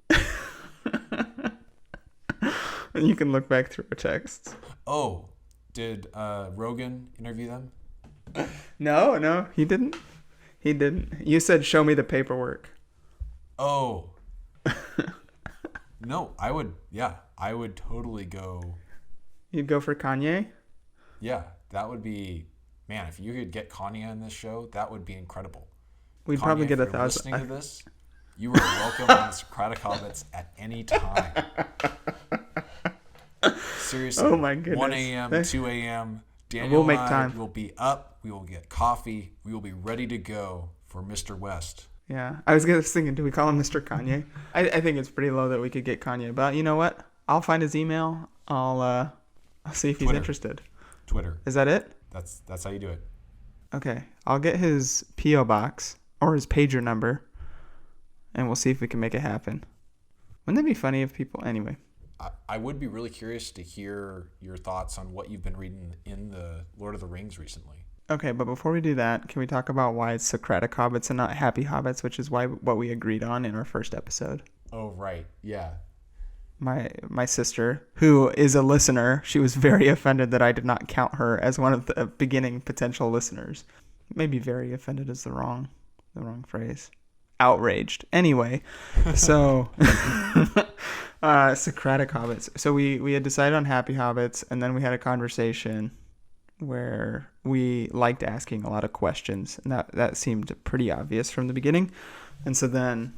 [SPEAKER 2] And you can look back through our texts.
[SPEAKER 1] Oh, did Rogan interview them?
[SPEAKER 2] No, he didn't. He didn't. You said, show me the paperwork.
[SPEAKER 1] Oh. No, I would totally go.
[SPEAKER 2] You'd go for Kanye?
[SPEAKER 1] Yeah, that would be, man, if you could get Kanye on this show, that would be incredible.
[SPEAKER 2] We'd
[SPEAKER 1] Kanye,
[SPEAKER 2] probably get
[SPEAKER 1] if you're
[SPEAKER 2] 1,000.
[SPEAKER 1] listening to this, you are welcome on the Socratic Hobbits at any time. Seriously.
[SPEAKER 2] Oh my goodness.
[SPEAKER 1] 1 a.m., 2 a.m. Daniel
[SPEAKER 2] We'll make
[SPEAKER 1] and I
[SPEAKER 2] time.
[SPEAKER 1] will be up. We will get coffee. We will be ready to go for Mr. West.
[SPEAKER 2] Yeah. I was thinking, do we call him Mr. Kanye? I think it's pretty low that we could get Kanye. But you know what? I'll find his email. I'll see if he's
[SPEAKER 1] Twitter.
[SPEAKER 2] interested.
[SPEAKER 1] Twitter.
[SPEAKER 2] Is that it?
[SPEAKER 1] That's how you do it.
[SPEAKER 2] Okay. I'll get his P.O. box or his pager number, and we'll see if we can make it happen. Wouldn't that be funny if people... Anyway.
[SPEAKER 1] I would be really curious to hear your thoughts on what you've been reading in the Lord of the Rings recently.
[SPEAKER 2] Okay, but before we do that, can we talk about why it's Socratic Hobbits and not Happy Hobbits, which is what we agreed on in our first episode?
[SPEAKER 1] Oh, right. Yeah.
[SPEAKER 2] My sister, who is a listener, she was very offended that I did not count her as one of the beginning potential listeners. Maybe very offended is the wrong phrase. Outraged. Anyway, so Socratic Hobbits. So we had decided on Happy Hobbits, and then we had a conversation where we liked asking a lot of questions, and that seemed pretty obvious from the beginning. And so then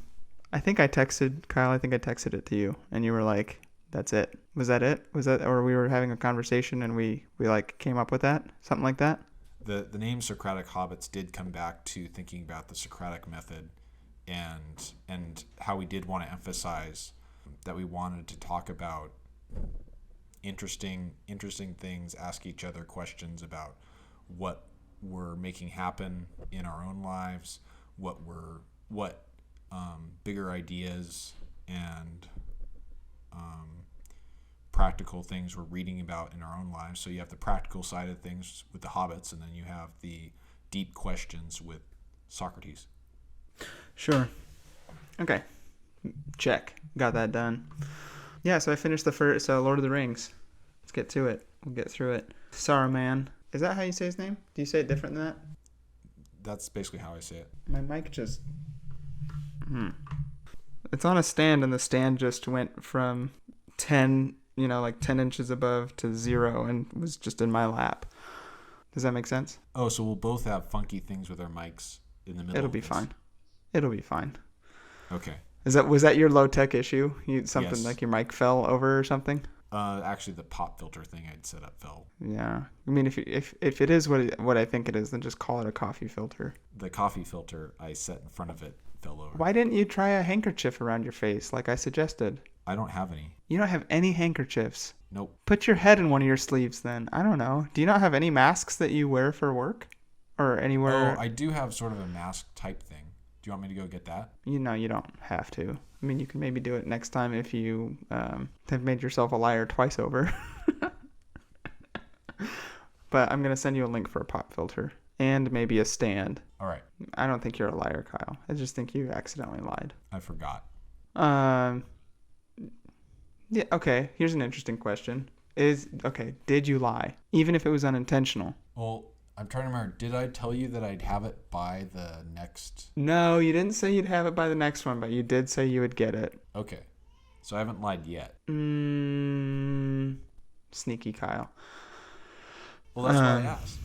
[SPEAKER 2] I think I texted Kyle. I think I texted it to you, and you were like, "That's it." Was that it? Was that, or we were having a conversation and we like came up with that, something like that?
[SPEAKER 1] The name Socratic Hobbits did come back to thinking about the Socratic method, and how we did want to emphasize that we wanted to talk about interesting things, ask each other questions about what we're making happen in our own lives, what bigger ideas and practical things we're reading about in our own lives. So you have the practical side of things with the hobbits, and then you have the deep questions with Socrates.
[SPEAKER 2] Sure. Okay. Check. Got that done. Yeah, so I finished the first, Lord of the Rings. Let's get to it. We'll get through it. Saruman. Is that how you say his name? Do you say it different than that?
[SPEAKER 1] That's basically how I say it.
[SPEAKER 2] My mic just... It's on a stand, and the stand just went from 10, 10 inches above to 0 and was just in my lap. Does that make sense?
[SPEAKER 1] Oh, so we'll both have funky things with our mics in the middle.
[SPEAKER 2] It'll be fine. It'll be fine.
[SPEAKER 1] Okay.
[SPEAKER 2] Was that your low tech issue? Something
[SPEAKER 1] Yes.
[SPEAKER 2] like your mic fell over or something?
[SPEAKER 1] Actually, the pop filter thing I'd set up fell.
[SPEAKER 2] Yeah. I mean, if it is what I think it is, then just call it a coffee filter.
[SPEAKER 1] The coffee filter I set in front of it fell over.
[SPEAKER 2] Why didn't you try a handkerchief around your face like I suggested?
[SPEAKER 1] I don't have any.
[SPEAKER 2] You don't have any handkerchiefs.
[SPEAKER 1] Nope.
[SPEAKER 2] Put your head in one of your sleeves then. I don't know. Do you not have any masks that you wear for work? Or anywhere?
[SPEAKER 1] Oh, I do have sort of a mask type thing. Do you want me to go get that?
[SPEAKER 2] You don't have to. I mean, you can maybe do it next time if you have made yourself a liar twice over. But I'm going to send you a link for a pop filter and maybe a stand.
[SPEAKER 1] All right.
[SPEAKER 2] I don't think you're a liar, Kyle. I just think you accidentally lied.
[SPEAKER 1] I forgot.
[SPEAKER 2] Yeah, okay. Here's an interesting question. Did you lie? Even if it was unintentional.
[SPEAKER 1] Well, I'm trying to remember. Did I tell you that I'd have it by the next?
[SPEAKER 2] No, you didn't say you'd have it by the next one, but you did say you would get it.
[SPEAKER 1] Okay. So I haven't lied yet.
[SPEAKER 2] Sneaky Kyle.
[SPEAKER 1] Well, that's why I asked.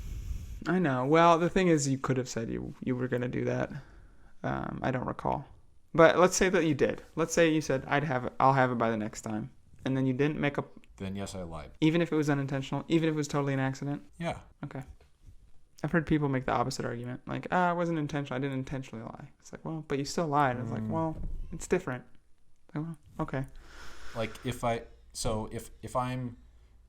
[SPEAKER 2] I know. Well, the thing is, you could have said you were going to do that. I don't recall. But let's say that you did. Let's say you said, I'll have it by the next time. And then you didn't make a...
[SPEAKER 1] Then yes, I lied.
[SPEAKER 2] Even if it was unintentional? Even if it was totally an accident?
[SPEAKER 1] Yeah.
[SPEAKER 2] Okay. I've heard people make the opposite argument. Like, it wasn't intentional. I didn't intentionally lie. It's like, well, but you still lied. And it's like, well, it's different. Like, well, okay.
[SPEAKER 1] Like if I'm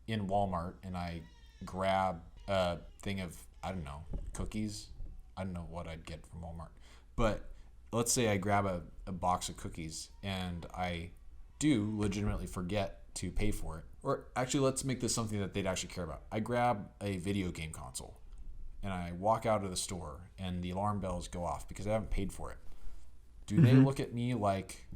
[SPEAKER 1] in Walmart and I grab a thing of, I don't know, cookies. I don't know what I'd get from Walmart. But let's say I grab a box of cookies and I do legitimately forget to pay for it. Or actually, let's make this something that they'd actually care about. I grab a video game console and I walk out of the store and the alarm bells go off because I haven't paid for it. Do they look at me like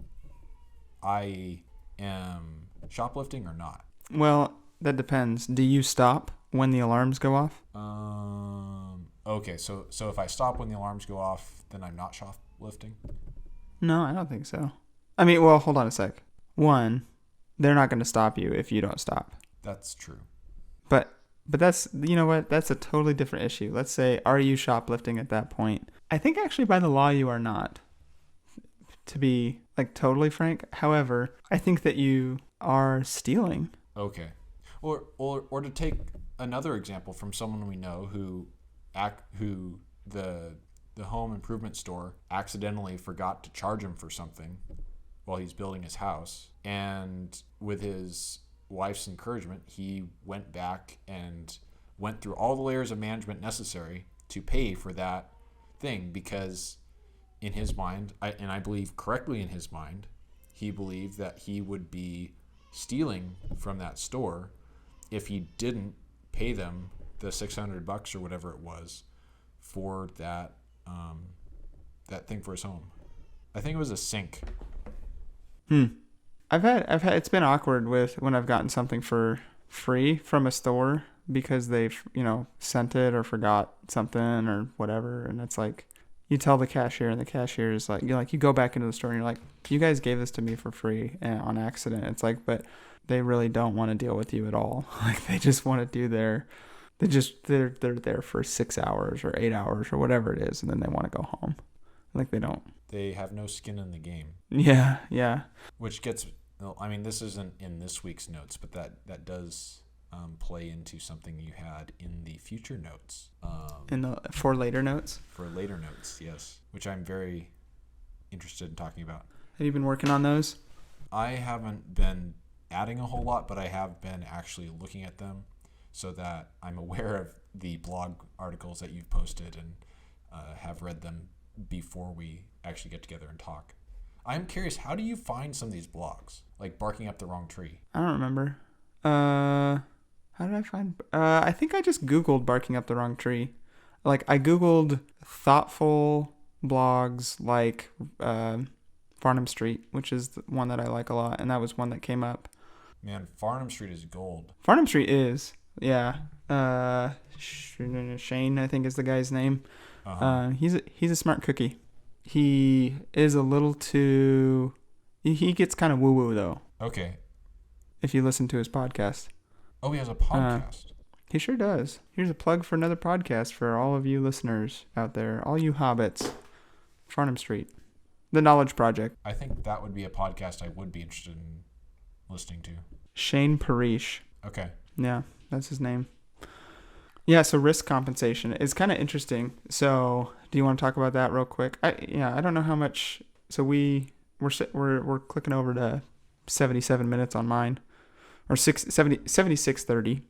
[SPEAKER 1] I am shoplifting or not?
[SPEAKER 2] Well, that depends. Do you stop when the alarms go off?
[SPEAKER 1] Okay, so if I stop when the alarms go off, then I'm not shoplifting?
[SPEAKER 2] No, I don't think so. I mean, well, hold on a sec. One, they're not going to stop you if you don't stop.
[SPEAKER 1] That's true.
[SPEAKER 2] But that's, you know what? That's a totally different issue. Let's say, are you shoplifting at that point? I think actually by the law you are not, to be like totally frank. However, I think that you are stealing.
[SPEAKER 1] Okay. Or to take another example from someone we know who the home improvement store accidentally forgot to charge him for something while he's building his house, and with his wife's encouragement, he went back and went through all the layers of management necessary to pay for that thing, because in his mind, and I believe correctly in his mind, he believed that he would be stealing from that store if he didn't pay them the $600 or whatever it was for that thing for his home. I think it was a sink.
[SPEAKER 2] I've had it's been awkward with when I've gotten something for free from a store because they've, sent it or forgot something or whatever, and it's like you tell the cashier and the cashier is like, you go back into the store and you're like, you guys gave this to me for free and on accident. It's like, but they really don't want to deal with you at all. Like they just want to do they're there for 6 hours or 8 hours or whatever it is, and then they want to go home. Like
[SPEAKER 1] They have no skin in the game.
[SPEAKER 2] Yeah.
[SPEAKER 1] Which gets, I mean, this isn't in this week's notes, but that does play into something you had in the future notes.
[SPEAKER 2] For later notes?
[SPEAKER 1] For later notes, yes. Which I'm very interested in talking about.
[SPEAKER 2] Have you been working on those?
[SPEAKER 1] I haven't been adding a whole lot, but I have been actually looking at them so that I'm aware of the blog articles that you've posted and have read them before we actually get together and talk. I'm curious, how do you find some of these blogs? Like Barking Up the Wrong Tree?
[SPEAKER 2] I don't remember. How did I find... I think I just Googled Barking Up the Wrong Tree. Like, I Googled thoughtful blogs like Farnham Street, which is the one that I like a lot, and that was one that came up.
[SPEAKER 1] Man, Farnham Street is gold.
[SPEAKER 2] Farnham Street is, yeah. Shane, I think is the guy's name. Uh-huh. He's a smart cookie. He is a little too... He gets kind of woo-woo, though.
[SPEAKER 1] Okay.
[SPEAKER 2] If you listen to his podcast.
[SPEAKER 1] Oh, he has a podcast.
[SPEAKER 2] He sure does. Here's a plug for another podcast for all of you listeners out there. All you hobbits. Farnham Street. The Knowledge Project.
[SPEAKER 1] I think that would be a podcast I would be interested in listening to.
[SPEAKER 2] Shane Parrish.
[SPEAKER 1] Okay.
[SPEAKER 2] Yeah, that's his name. Yeah, so risk compensation is kind of interesting. So, do you want to talk about that real quick? I don't know how much. So we're clicking over to 77 minutes on mine, or 76:30.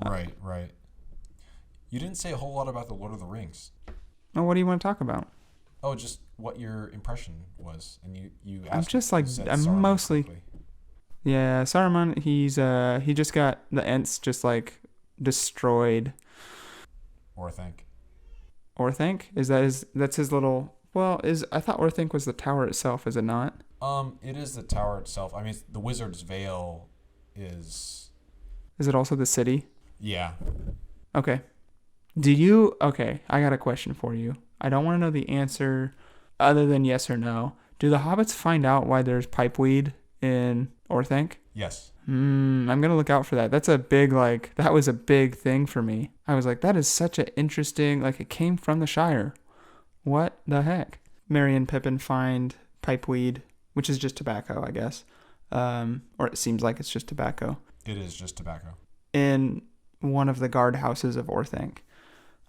[SPEAKER 1] Right. You didn't say a whole lot about the Lord of the Rings.
[SPEAKER 2] Oh, what do you want to talk about?
[SPEAKER 1] Oh, just what your impression was, and you asked.
[SPEAKER 2] I'm just like I'm mostly. Quickly. Yeah, Saruman. He just got the Ents just like destroyed. Orthanc? That's his little... Well, I thought Orthanc was the tower itself, is it not?
[SPEAKER 1] It is the tower itself. I mean, the Wizard's Veil is...
[SPEAKER 2] Is it also the city?
[SPEAKER 1] Yeah.
[SPEAKER 2] Okay. Okay, I got a question for you. I don't want to know the answer other than yes or no. Do the hobbits find out why there's pipeweed in Orthanc?
[SPEAKER 1] Yes.
[SPEAKER 2] I'm going to look out for that. That's a big, that was a big thing for me. I was like, that is such an interesting, it came from the Shire. What the heck? Merry and Pippin find pipeweed, which is just tobacco, I guess. Or it seems like it's just tobacco.
[SPEAKER 1] It is just tobacco.
[SPEAKER 2] In one of the guardhouses of Orthanc.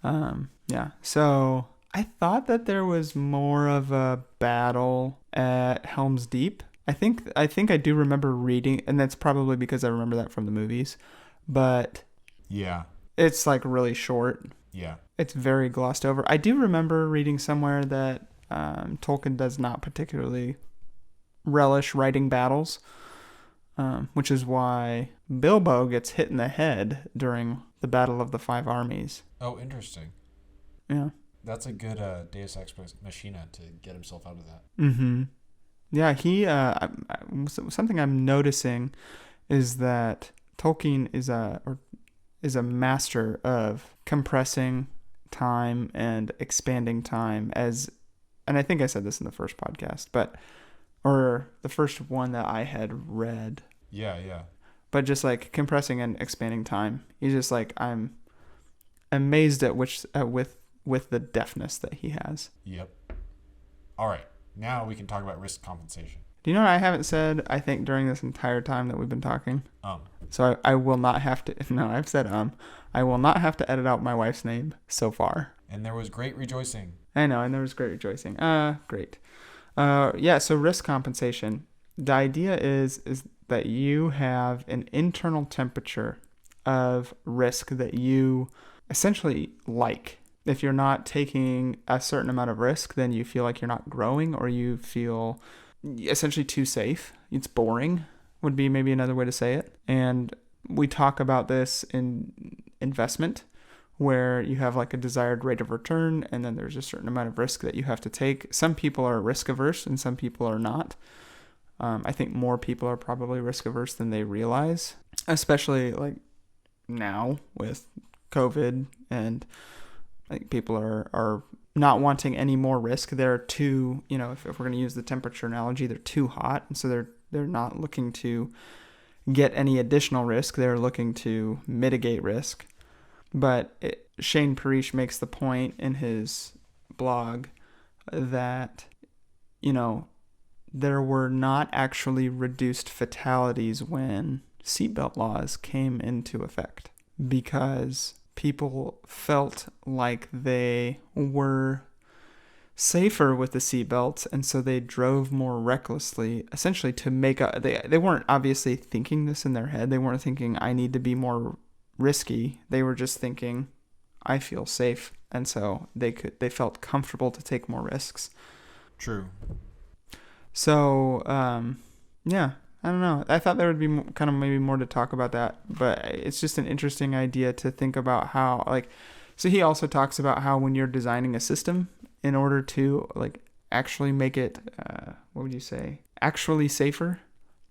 [SPEAKER 2] Yeah. So I thought that there was more of a battle at Helm's Deep. I think I do remember reading, and that's probably because I remember that from the movies, but
[SPEAKER 1] yeah,
[SPEAKER 2] it's really short.
[SPEAKER 1] Yeah,
[SPEAKER 2] it's very glossed over. I do remember reading somewhere that Tolkien does not particularly relish writing battles, which is why Bilbo gets hit in the head during the Battle of the Five Armies.
[SPEAKER 1] Oh, interesting.
[SPEAKER 2] Yeah,
[SPEAKER 1] that's a good Deus Ex Machina to get himself out of that.
[SPEAKER 2] Mm-hmm. Yeah, he something I'm noticing is that Tolkien is a master of compressing time and expanding time and I think I said this in the first podcast, or the first one that I had read.
[SPEAKER 1] Yeah, yeah.
[SPEAKER 2] But just like compressing and expanding time. He's just like, I'm amazed at with the deftness that he has.
[SPEAKER 1] Yep. All right. Now we can talk about risk compensation.
[SPEAKER 2] Do you know what I haven't said, I think, during this entire time that we've been talking?
[SPEAKER 1] So
[SPEAKER 2] I will not have to, no, I've said I will not have to edit out my wife's name so far.
[SPEAKER 1] And there was great rejoicing.
[SPEAKER 2] I know, and there was great rejoicing. Great. Yeah, so risk compensation. The idea is that you have an internal temperature of risk that you essentially like. If you're not taking a certain amount of risk, then you feel like you're not growing, or you feel essentially too safe. It's boring, would be maybe another way to say it. And we talk about this in investment, where you have like a desired rate of return, and then there's a certain amount of risk that you have to take. Some people are risk averse and some people are not. I think more people are probably risk averse than they realize, especially like now with COVID, and I think people are not wanting any more risk. They're too, if we're going to use the temperature analogy, they're too hot. And so they're not looking to get any additional risk. They're looking to mitigate risk. But Shane Parrish makes the point in his blog that, there were not actually reduced fatalities when seatbelt laws came into effect, because people felt like they were safer with the seatbelts, and so they drove more recklessly, essentially to make up. They weren't obviously thinking this in their head. They weren't thinking, I need to be more risky. They were just thinking, I feel safe, and so they felt comfortable to take more risks.
[SPEAKER 1] True.
[SPEAKER 2] So, yeah, I don't know. I thought there would be kind of maybe more to talk about that, but it's just an interesting idea to think about how, so he also talks about how when you're designing a system, in order to actually make it, what would you say, actually safer,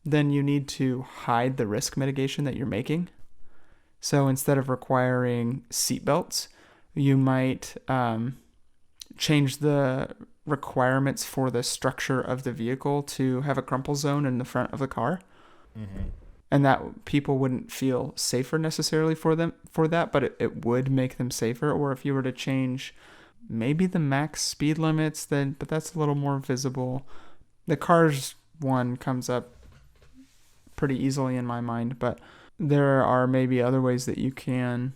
[SPEAKER 2] then you need to hide the risk mitigation that you're making. So instead of requiring seatbelts, you might change the requirements for the structure of the vehicle to have a crumple zone in the front of the car.
[SPEAKER 1] Mm-hmm.
[SPEAKER 2] And that people wouldn't feel safer necessarily for that, but it would make them safer. Or if you were to change maybe the max speed limits, but that's a little more visible. The cars one comes up pretty easily in my mind, but there are maybe other ways that you can,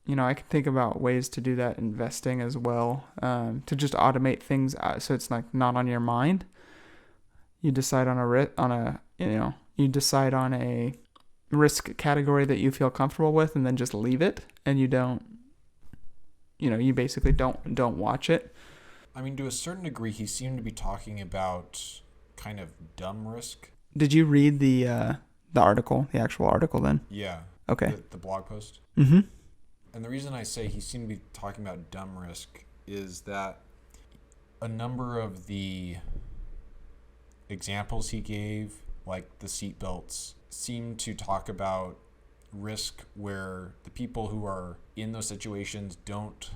[SPEAKER 2] I can think about ways to do that investing as well, to just automate things so it's not on your mind. You decide on you decide on a risk category that you feel comfortable with, and then just leave it, and you don't, you basically don't watch it.
[SPEAKER 1] I mean, to a certain degree, he seemed to be talking about kind of dumb risk.
[SPEAKER 2] Did you read the article, the actual article then?
[SPEAKER 1] Yeah.
[SPEAKER 2] Okay.
[SPEAKER 1] The blog post.
[SPEAKER 2] Mm-hmm.
[SPEAKER 1] And the reason I say he seemed to be talking about dumb risk is that a number of the examples he gave, like the seatbelts, seem to talk about risk where the people who are in those situations don't.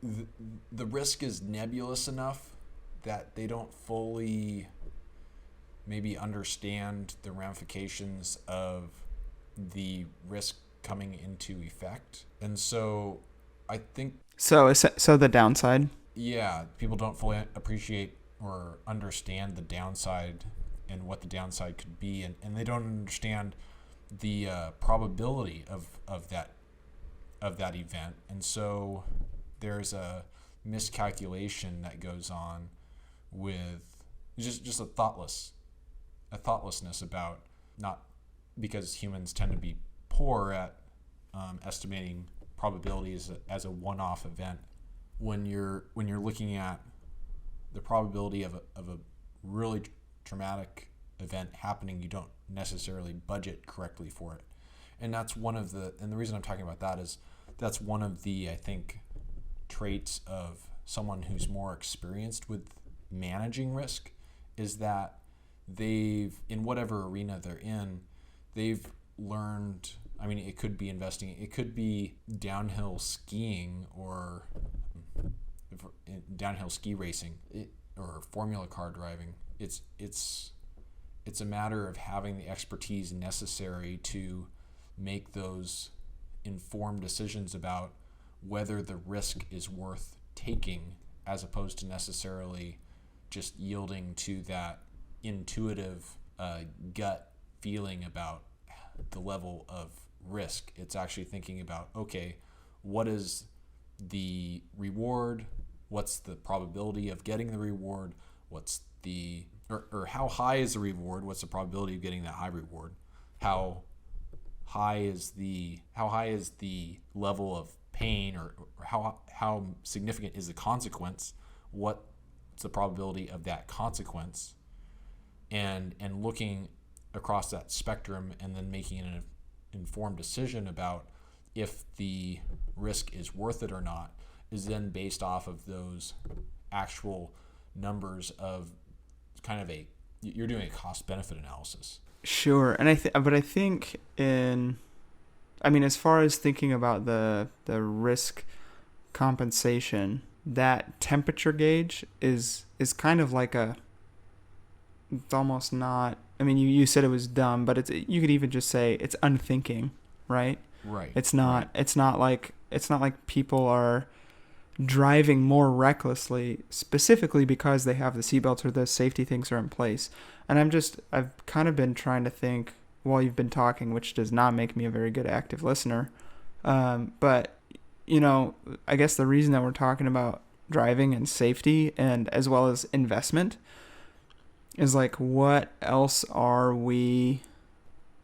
[SPEAKER 1] The risk is nebulous enough that they don't fully maybe understand the ramifications of the risk coming into effect. And so I think
[SPEAKER 2] so the downside,
[SPEAKER 1] yeah, people don't fully appreciate or understand the downside and what the downside could be, and they don't understand the probability of that event. And so there's a miscalculation that goes on with just a thoughtlessness about, not because humans tend to be poor at estimating probabilities as a one-off event. When you're looking at the probability of a really traumatic event happening, you don't necessarily budget correctly for it. And that's and the reason I'm talking about that is that's one of the, I think, traits of someone who's more experienced with managing risk, is that they've, in whatever arena they're in, they've learned. I mean, it could be investing, it could be downhill skiing, or downhill ski racing, or Formula car driving. It's a matter of having the expertise necessary to make those informed decisions about whether the risk is worth taking, as opposed to necessarily just yielding to that intuitive gut feeling about the level of risk. It's actually thinking about, okay, what is the reward? What's the probability of getting the reward? What's the or how high is the reward? What's the probability of getting that high reward? How high is the level of pain, or how significant is the consequence? What's the probability of that consequence? And looking across that spectrum, and then making an informed decision about if the risk is worth it or not, is then based off of those actual numbers of kind of you're doing a cost benefit analysis.
[SPEAKER 2] Sure. And I think as far as thinking about the risk compensation, that temperature gauge is kind of like it's almost not, you said it was dumb, but you could even just say it's unthinking, right?
[SPEAKER 1] Right.
[SPEAKER 2] It's not
[SPEAKER 1] right.
[SPEAKER 2] it's not like people are driving more recklessly specifically because they have the seatbelts or the safety things are in place. And I've kind of been trying to think while you've been talking, which does not make me a very good active listener. But I guess the reason that we're talking about driving and safety, and as well as investment, is like, what else are we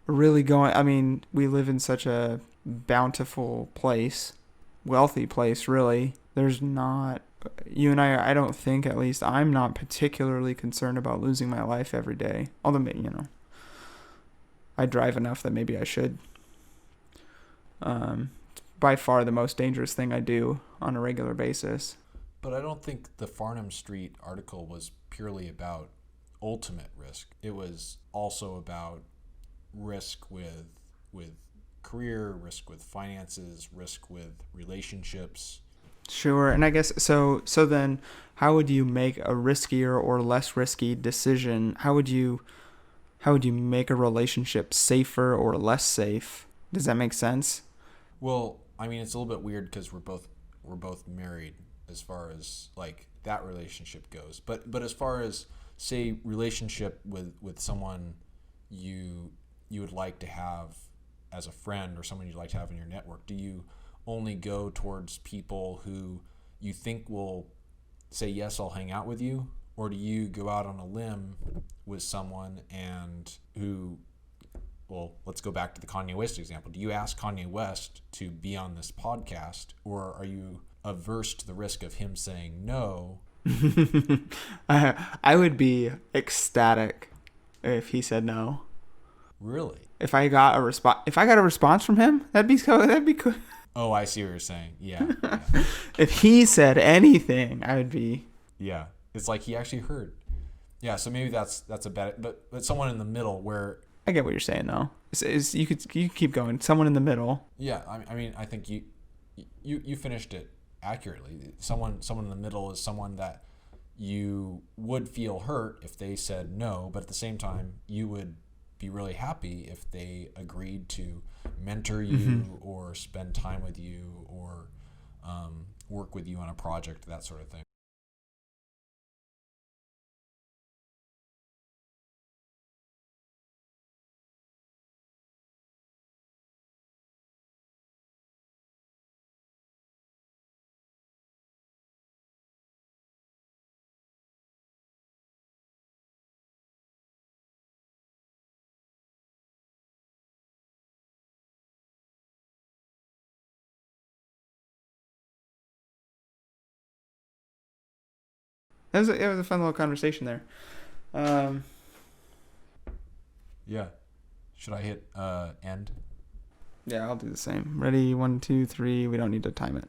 [SPEAKER 2] really going? We live in such a bountiful place, wealthy place, really. There's not, you and I don't think, at least I'm not particularly concerned about losing my life every day. Although, I drive enough that maybe I should. By far the most dangerous thing I do on a regular basis.
[SPEAKER 1] But I don't think the Farnham Street article was purely about ultimate risk. It was also about risk with career, risk with finances, risk with relationships.
[SPEAKER 2] Sure. And I guess so then how would you make a riskier or less risky decision? How would you make a relationship safer or less safe? Does that make sense?
[SPEAKER 1] Well, it's a little bit weird because we're both married as far as like that relationship goes. But as far as, say, relationship with someone you would like to have as a friend, or someone you'd like to have in your network, do you only go towards people who you think will say, yes, I'll hang out with you? Or do you go out on a limb with someone and who, well, let's go back to the Kanye West example. Do you ask Kanye West to be on this podcast, or are you averse to the risk of him saying no?
[SPEAKER 2] I would be ecstatic if he said no.
[SPEAKER 1] Really?
[SPEAKER 2] If I got a response from him, that'd be cool.
[SPEAKER 1] Oh, I see what you're saying. Yeah.
[SPEAKER 2] If he said anything, I would be.
[SPEAKER 1] Yeah, it's like he actually heard. Yeah, so maybe that's a bad. But someone in the middle where.
[SPEAKER 2] I get what you're saying though. You could keep going. Someone in the middle.
[SPEAKER 1] Yeah, I think you finished it accurately. Someone in the middle is someone that you would feel hurt if they said no, but at the same time you would be really happy if they agreed to mentor you or spend time with you or work with you on a project, that sort of thing.
[SPEAKER 2] It was a fun little conversation there.
[SPEAKER 1] Yeah. Should I hit end?
[SPEAKER 2] Yeah, I'll do the same. Ready? 1, 2, 3. We don't need to time it.